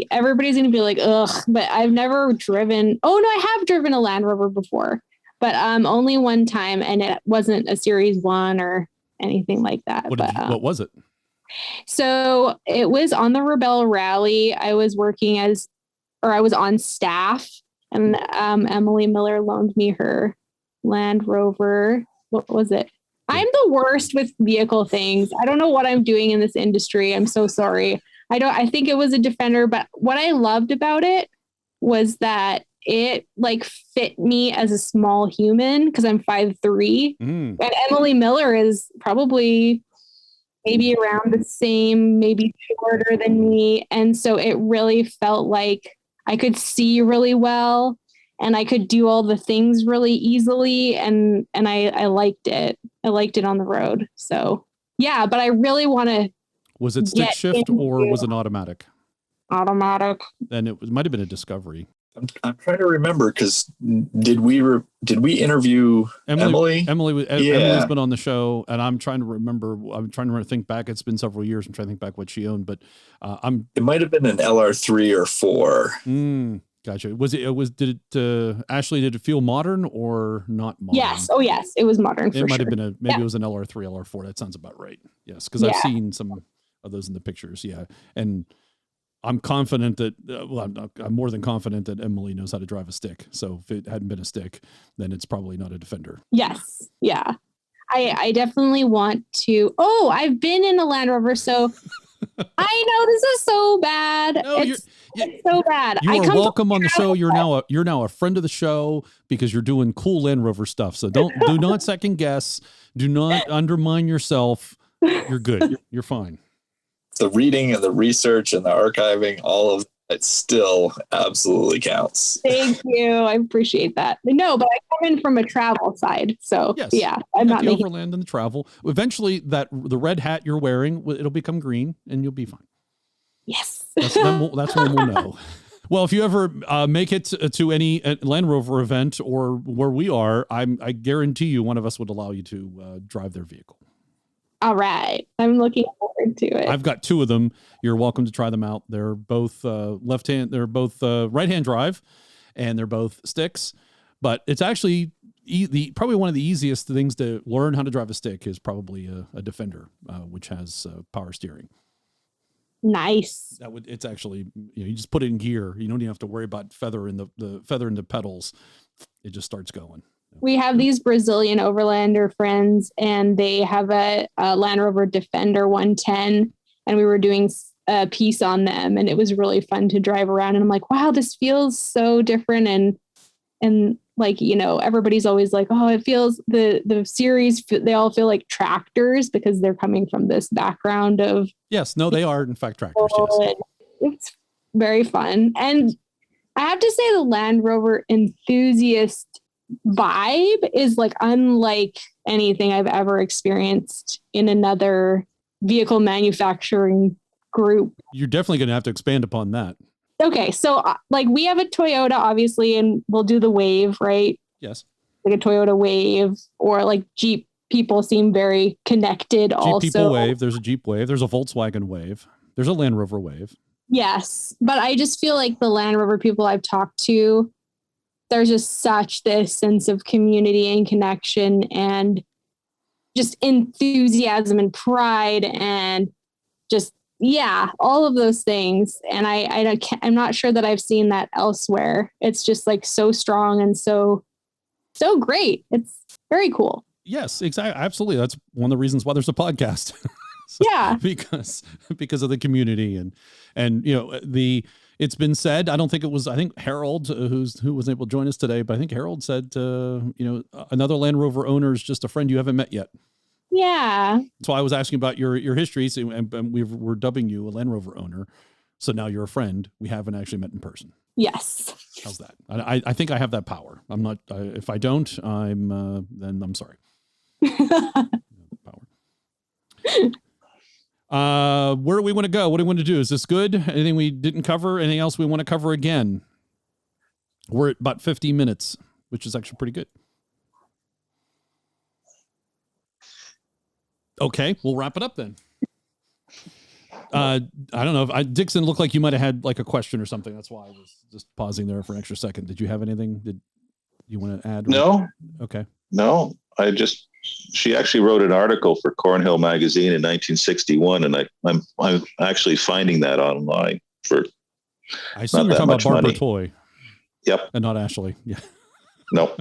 S3: everybody's going to be like, ugh, but I've never driven. Oh no, I have driven a Land Rover before, but only one time. And it wasn't a Series 1 or anything like that.
S1: What was it?
S3: So it was on the Rebel Rally. I was I was on staff, and Emily Miller loaned me her Land Rover. What was it? I'm the worst with vehicle things. I don't know what I'm doing in this industry. I'm so sorry. I think it was a Defender, but what I loved about it was that it like fit me as a small human because I'm 5'3", and Emily Miller is probably maybe around the same, maybe shorter than me. And so it really felt like I could see really well and I could do all the things really easily. And I liked it. I liked it on the road. So yeah, but I really want to. Was
S1: it stick shift or was it automatic?
S3: Automatic.
S1: And it might have been a Discovery.
S4: I'm trying to remember because did we interview Emily?
S1: Emily's been on the show, and I'm trying to remember. Think back. It's been several years. I'm trying to think back what she owned, but
S4: It might have been an LR3 or 4.
S1: Gotcha. Did it Ashley? Did it feel modern or not modern?
S3: Yes. Oh yes, it was modern.
S1: It might have been it was an LR3, LR4. That sounds about right. Yes, because I've seen some of those in the pictures. Yeah, and I'm confident that I'm more than confident that Emily knows how to drive a stick. So if it hadn't been a stick, then it's probably not a Defender.
S3: Yes. Yeah. I definitely want to. Oh, I've been in a Land Rover, so I know this is so bad.
S1: No,
S3: it's so bad.
S1: You are welcome on the show. You're now a friend of the show because you're doing cool Land Rover stuff. So do not second guess. Do not undermine yourself. You're good. You're fine.
S4: The reading and the research and the archiving, all of it still absolutely counts.
S3: Thank you. I appreciate that. No, but I come in from a travel side. So
S1: yes,
S3: yeah, I'm not
S1: the overland and the travel. Eventually the red hat you're wearing, it'll become green and you'll be fine.
S3: Yes.
S1: That's when we'll know. Well, if you ever make it to any Land Rover event or where we are, I guarantee you one of us would allow you to drive their vehicle.
S3: All right. I'm looking forward to it.
S1: I've got 2 of them. You're welcome to try them out. They're both they're both right-hand drive, and they're both sticks. But it's actually probably one of the easiest things to learn how to drive a stick is probably a Defender, which has power steering.
S3: Nice.
S1: It's actually, you just put it in gear. You don't even have to worry about feather in the feather in the pedals. It just starts going.
S3: We have these Brazilian overlander friends, and they have a Land Rover Defender 110, and we were doing a piece on them, and it was really fun to drive around. And I'm like, wow, this feels so different. And like, everybody's always like, oh, it feels the series, they all feel like tractors because they're coming from this background of.
S1: Yes, no, they are in fact tractors. Yes.
S3: It's very fun. And I have to say the Land Rover enthusiast vibe is like unlike anything I've ever experienced in another vehicle manufacturing group.
S1: You're definitely going to have to expand upon that.
S3: Okay, so like we have a Toyota, obviously, and we'll do the Wave, right?
S1: Yes.
S3: Like a Toyota Wave, or like Jeep. People seem very connected. Also,
S1: people Wave. There's a Jeep Wave. There's a Volkswagen Wave. There's a Land Rover Wave.
S3: Yes, but I just feel like the Land Rover people I've talked to, there's just such this sense of community and connection and just enthusiasm and pride and just, yeah, all of those things. And I'm not sure that I've seen that elsewhere. It's just like so strong and so great. It's very cool.
S1: Yes, exactly. Absolutely. That's one of the reasons why there's a podcast.
S3: Yeah.
S1: because of the community and it's been said, I think Harold, who wasn't able to join us today, but I think Harold said, another Land Rover owner is just a friend you haven't met yet.
S3: Yeah.
S1: So I was asking about your history, and we're dubbing you a Land Rover owner. So now you're a friend we haven't actually met in person.
S3: Yes.
S1: How's that? I think I have that power. I'm not, if I don't, then I'm sorry. Power. Where do we want to go? What do we want to do? Is this good? Anything we didn't cover? Anything else we want to cover again? We're at about 50 minutes, which is actually pretty good. Okay, we'll wrap it up then. I don't know if Dixon looked like you might have had like a question or something. That's why I was just pausing there for an extra second. Did you have anything? Did you want to add?
S2: No.
S1: Okay.
S2: No, she actually wrote an article for Cornhill Magazine in 1961, and I'm actually finding that online for.
S1: I assume you're talking about Barbara
S2: money.
S1: Toy.
S2: Yep.
S1: And not Ashley. Yeah.
S2: No.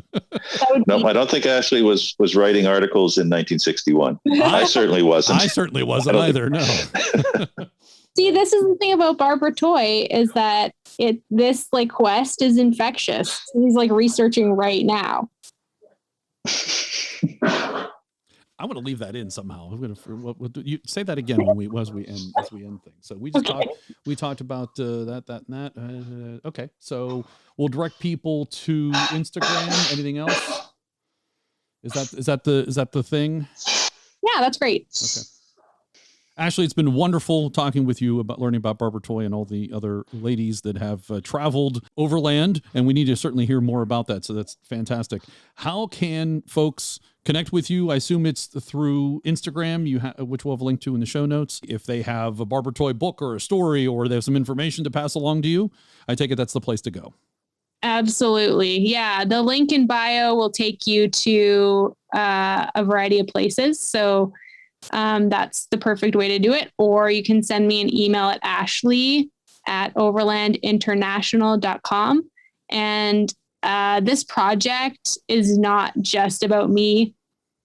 S2: No, I don't think Ashley was writing articles in 1961. I certainly wasn't.
S1: I certainly wasn't either. No.
S3: See, this is the thing about Barbara Toy is that this like quest is infectious. He's like researching right now.
S1: I'm going to leave that in somehow. I'm going to you say that again when we end things. So we just talked about that and that. Okay, so we'll direct people to Instagram. Anything else? Is that the thing?
S3: Yeah, that's great.
S1: Okay. Ashley, it's been wonderful talking with you about learning about Barbara Toy and all the other ladies that have traveled overland, and we need to certainly hear more about that. So that's fantastic. How can folks connect with you? I assume it's through Instagram, which we'll have a link to in the show notes. If they have a Barbara Toy book or a story, or they have some information to pass along to you, I take it that's the place to go.
S3: Absolutely. Yeah. The link in bio will take you to a variety of places. So that's the perfect way to do it. Or you can send me an email at ashley@overlandinternational.com. And this project is not just about me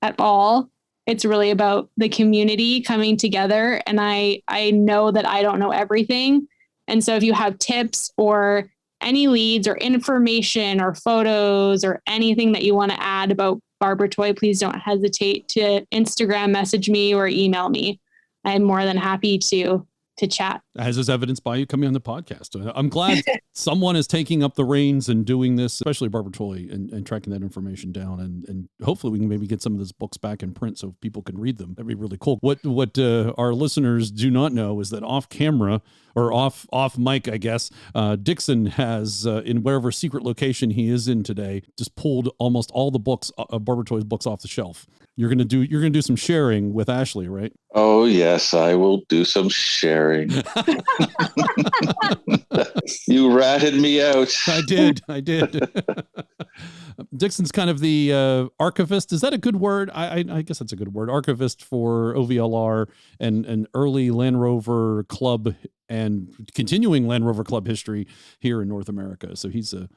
S3: at all. It's really about the community coming together. And I know that I don't know everything. And so if you have tips or any leads or information or photos or anything that you want to add about Barbara Toy, please don't hesitate to Instagram message me or email me. I'm more than happy to chat.
S1: As is evidenced by you coming on the podcast. I'm glad someone is taking up the reins and doing this, especially Barbara Toy, and tracking that information down. And hopefully we can maybe get some of those books back in print so people can read them. That'd be really cool. What our listeners do not know is that off camera or off mic, I guess, Dixon has in whatever secret location he is in today, just pulled almost all the books, Barbara Toy's books off the shelf. You're gonna do some sharing with Ashley, right?
S2: Oh yes, I will do some sharing. You ratted me out.
S1: I did. Dixon's kind of the archivist. Is that a good word? I guess that's a good word. Archivist for OVLR and an early Land Rover club and continuing Land Rover club history here in North America. So he's a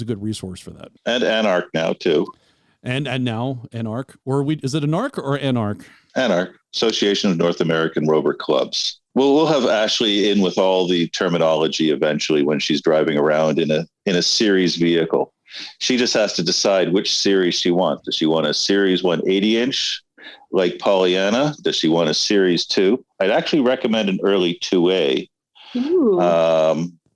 S1: good resource for that.
S2: And Anarch now too.
S1: And now Anarch, is it Anarch or Anarch?
S2: Anarch, Association of North American Rover Clubs. We'll have Ashley in with all the terminology eventually when she's driving around in a series vehicle. She just has to decide which series she wants. Does she want a Series 1 80-inch like Pollyanna? Does she want a Series 2? I'd actually recommend an early 2A,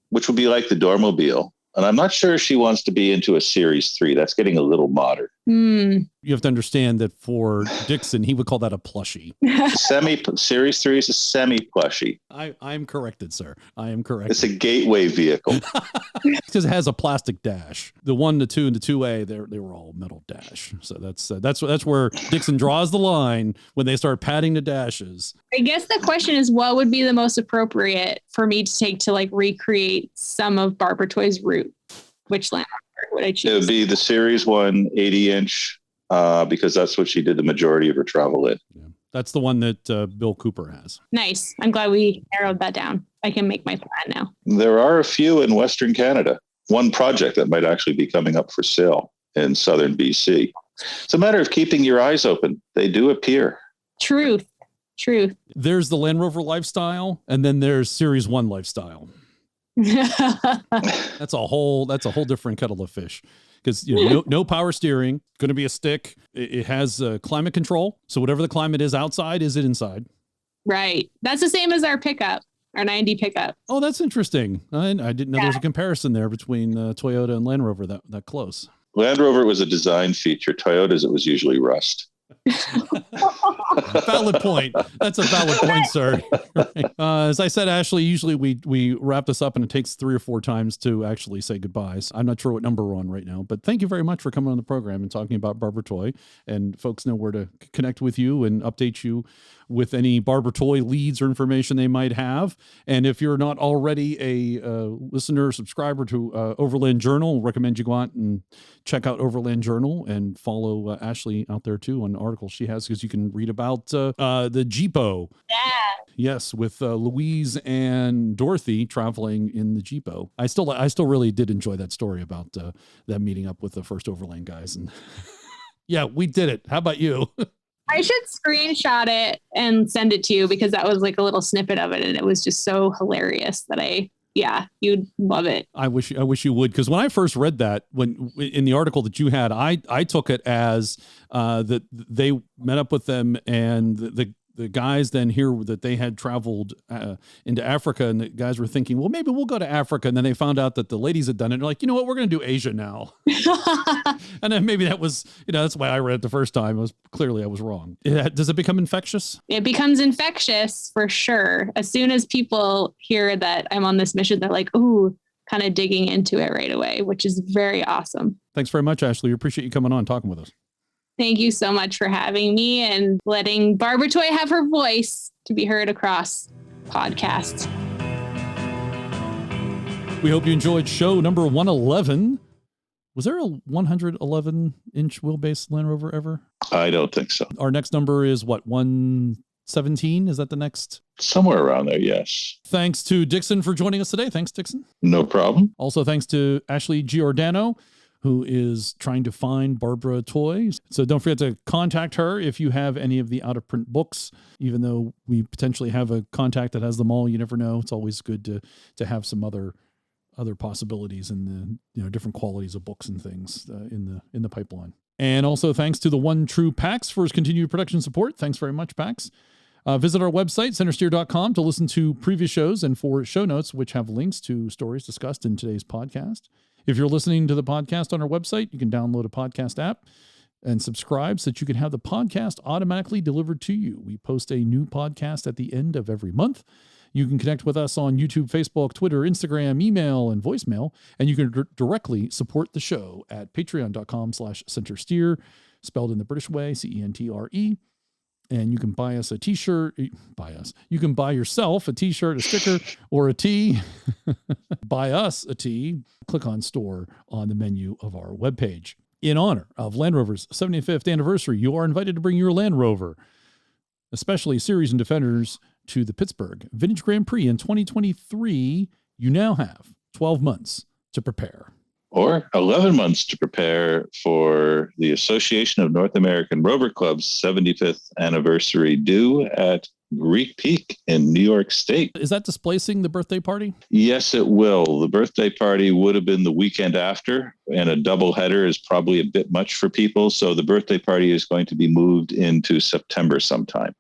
S2: which would be like the Dormobile. And I'm not sure she wants to be into a Series 3. That's getting a little modern.
S1: You have to understand that for Dixon, he would call that a plushie.
S2: Series 3 is a semi-plushie.
S1: I'm corrected, sir. I am corrected.
S2: It's a gateway vehicle.
S1: Because it has a plastic dash. The 1, the 2, and the 2A, they were all metal dash. So that's where Dixon draws the line when they start padding the dashes.
S3: I guess the question is, what would be the most appropriate for me to take to like recreate some of Barbara Toy's route? Which Land Rover would I choose?
S2: It would be the Series 1 80-inch because that's what she did the majority of her travel in.
S1: Yeah. That's the one that Bill Cooper has.
S3: Nice. I'm glad we narrowed that down. I can make my plan now.
S2: There are a few in Western Canada. One project that might actually be coming up for sale in southern BC. It's a matter of keeping your eyes open. They do appear.
S3: Truth.
S1: There's the Land Rover Lifestyle, and then there's Series 1 Lifestyle. That's a whole different kettle of fish. Because no power steering, going to be a stick. It has climate control. So whatever the climate is outside, is it inside?
S3: Right. That's the same as our pickup, our 90 pickup.
S1: Oh, that's interesting. I didn't know there was a comparison there between Toyota and Land Rover that close.
S2: Land Rover was a design feature. Toyota's, it was usually rust.
S1: Valid point. That's a valid point, sir. As I said, Ashley, usually we wrap this up and it takes 3 or 4 times to actually say goodbyes. I'm not sure what number we're on right now, but thank you very much for coming on the program and talking about Barbara Toy. And folks know where to connect with you and update you with any Barbara Toy leads or information they might have. And if you're not already a listener or subscriber to Overland Journal, recommend you go out and check out Overland Journal and follow Ashley out there too on articles she has, because you can read about the Jeepo.
S3: Yeah.
S1: Yes, with Louise and Dorothy traveling in the Jeepo. I still really did enjoy that story about them meeting up with the first Overland guys. And yeah, we did it. How about you?
S3: I should screenshot it and send it to you, because that was like a little snippet of it. And it was just so hilarious that you'd love it. I wish
S1: you would. Because when I first read that, when in the article that you had, I took it as that they met up with them and the guys then hear that they had traveled into Africa, and the guys were thinking, well, maybe we'll go to Africa. And then they found out that the ladies had done it. And they're like, you know what, we're going to do Asia now. And then maybe that was, that's why I read it the first time. I was wrong. Does it become infectious?
S3: It becomes infectious for sure. As soon as people hear that I'm on this mission, they're like, ooh, kind of digging into it right away, which is very awesome.
S1: Thanks very much, Ashley. We appreciate you coming on and talking with us.
S3: Thank you so much for having me and letting Barbara Toy have her voice to be heard across podcasts.
S1: We hope you enjoyed show number 111. Was there a 111-inch wheelbase Land Rover ever?
S2: I don't think so.
S1: Our next number is what, 117? Is that the next?
S2: Somewhere around there, yes.
S1: Thanks to Dixon for joining us today. Thanks, Dixon.
S2: No problem.
S1: Also, thanks to Ashley Giordano, who is trying to find Barbara Toys. So don't forget to contact her if you have any of the out-of-print books. Even though we potentially have a contact that has them all, you never know. It's always good to have some other possibilities in the different qualities of books and things in the pipeline. And also thanks to the One True Pax for his continued production support. Thanks very much, Pax. Visit our website, CentreSteer.com, to listen to previous shows and for show notes, which have links to stories discussed in today's podcast. If you're listening to the podcast on our website, you can download a podcast app and subscribe so that you can have the podcast automatically delivered to you. We post a new podcast at the end of every month. You can connect with us on YouTube, Facebook, Twitter, Instagram, email, and voicemail. And you can directly support the show at patreon.com/CentreSteer, spelled in the British way, CENTRE. And you can buy us a t-shirt. You can buy yourself a t-shirt, a sticker, or a tee. Buy us a tee. Click on store on the menu of our webpage. In honor of Land Rover's 75th anniversary, you are invited to bring your Land Rover, especially Series and Defenders, to the Pittsburgh Vintage Grand Prix in 2023. You now have 12 months to prepare.
S2: Or 11 months to prepare for the Association of North American Rover Club's 75th anniversary due at Greek Peak in New York State.
S1: Is that displacing the birthday party?
S2: Yes, it will. The birthday party would have been the weekend after, and a double header is probably a bit much for people. So the birthday party is going to be moved into September sometime.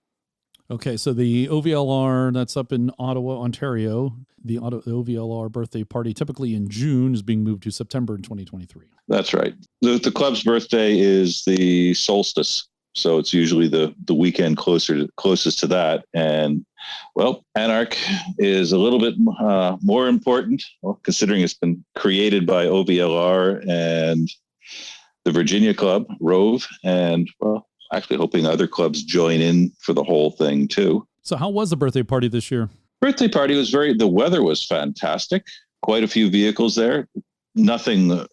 S1: Okay, so the OVLR, that's up in Ottawa, Ontario. The OVLR birthday party, typically in June, is being moved to September in 2023.
S2: That's right. The club's birthday is the solstice, so it's usually the weekend closest to that. And, well, Anarch is a little bit more important, considering it's been created by OVLR and the Virginia Club, Rove, and, well, actually hoping other clubs join in for the whole thing too.
S1: So how was the birthday party this year?
S2: Birthday party was the weather was fantastic. Quite a few vehicles there. Nothing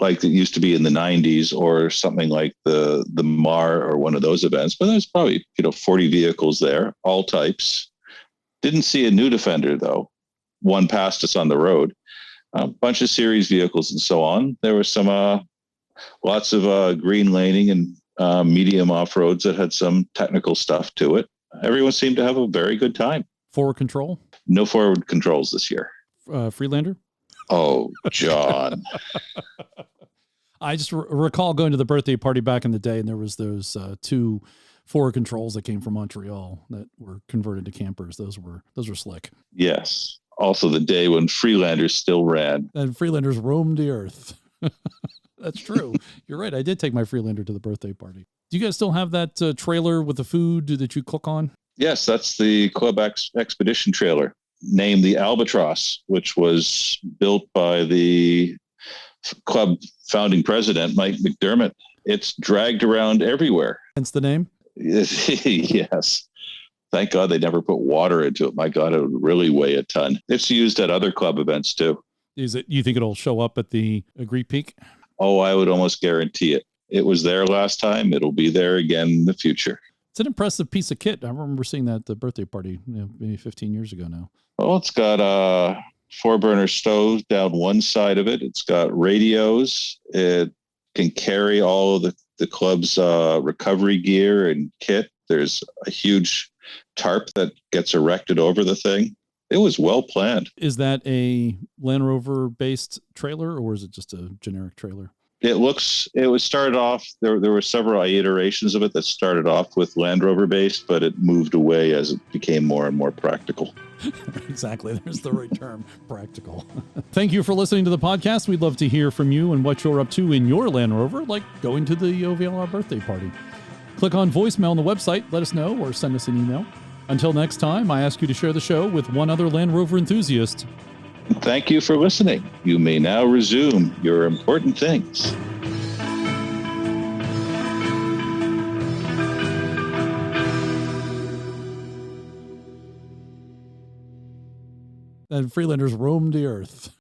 S2: like it used to be in the 90s, or something like the Mar or one of those events. But there's probably 40 vehicles there, all types. Didn't see a new Defender though. One passed us on the road. A bunch of series vehicles and so on. There was some lots of green laning and medium off roads that had some technical stuff to it. Everyone seemed to have a very good time.
S1: Forward control?
S2: No forward controls this year.
S1: Freelander?
S2: Oh, John.
S1: I just recall going to the birthday party back in the day, and there was those two forward controls that came from Montreal that were converted to campers. Those were slick.
S2: Yes. Also the day when Freelanders still ran.
S1: And Freelanders roamed the earth. That's true. You're right. I did take my Freelander to the birthday party. Do you guys still have that trailer with the food that you cook on?
S2: Yes, that's the Club Expedition trailer, named the Albatross, which was built by the club founding president, Mike McDermott. It's dragged around everywhere.
S1: Hence the name?
S2: Yes. Thank God they never put water into it. My God, it would really weigh a ton. It's used at other club events too.
S1: You think it'll show up at the Agree Peak?
S2: Oh, I would almost guarantee it. It was there last time. It'll be there again in the future.
S1: It's an impressive piece of kit. I remember seeing that at the birthday party maybe 15 years ago now.
S2: Well, it's got 4-burner stoves down one side of it. It's got radios. It can carry all of the club's recovery gear and kit. There's a huge tarp that gets erected over the thing. It was well planned.
S1: Is that a Land Rover based trailer, or is it just a generic trailer?
S2: It was started off, there were several iterations of it that started off with Land Rover based, but it moved away as it became more and more practical.
S1: Exactly. There's the right term, practical. Thank you for listening to the podcast. We'd love to hear from you and what you're up to in your Land Rover, like going to the OVLR birthday party. Click on voicemail on the website, let us know, or send us an email. Until next time, I ask you to share the show with one other Land Rover enthusiast.
S2: Thank you for listening. You may now resume your important things.
S1: And Freelanders roamed the earth.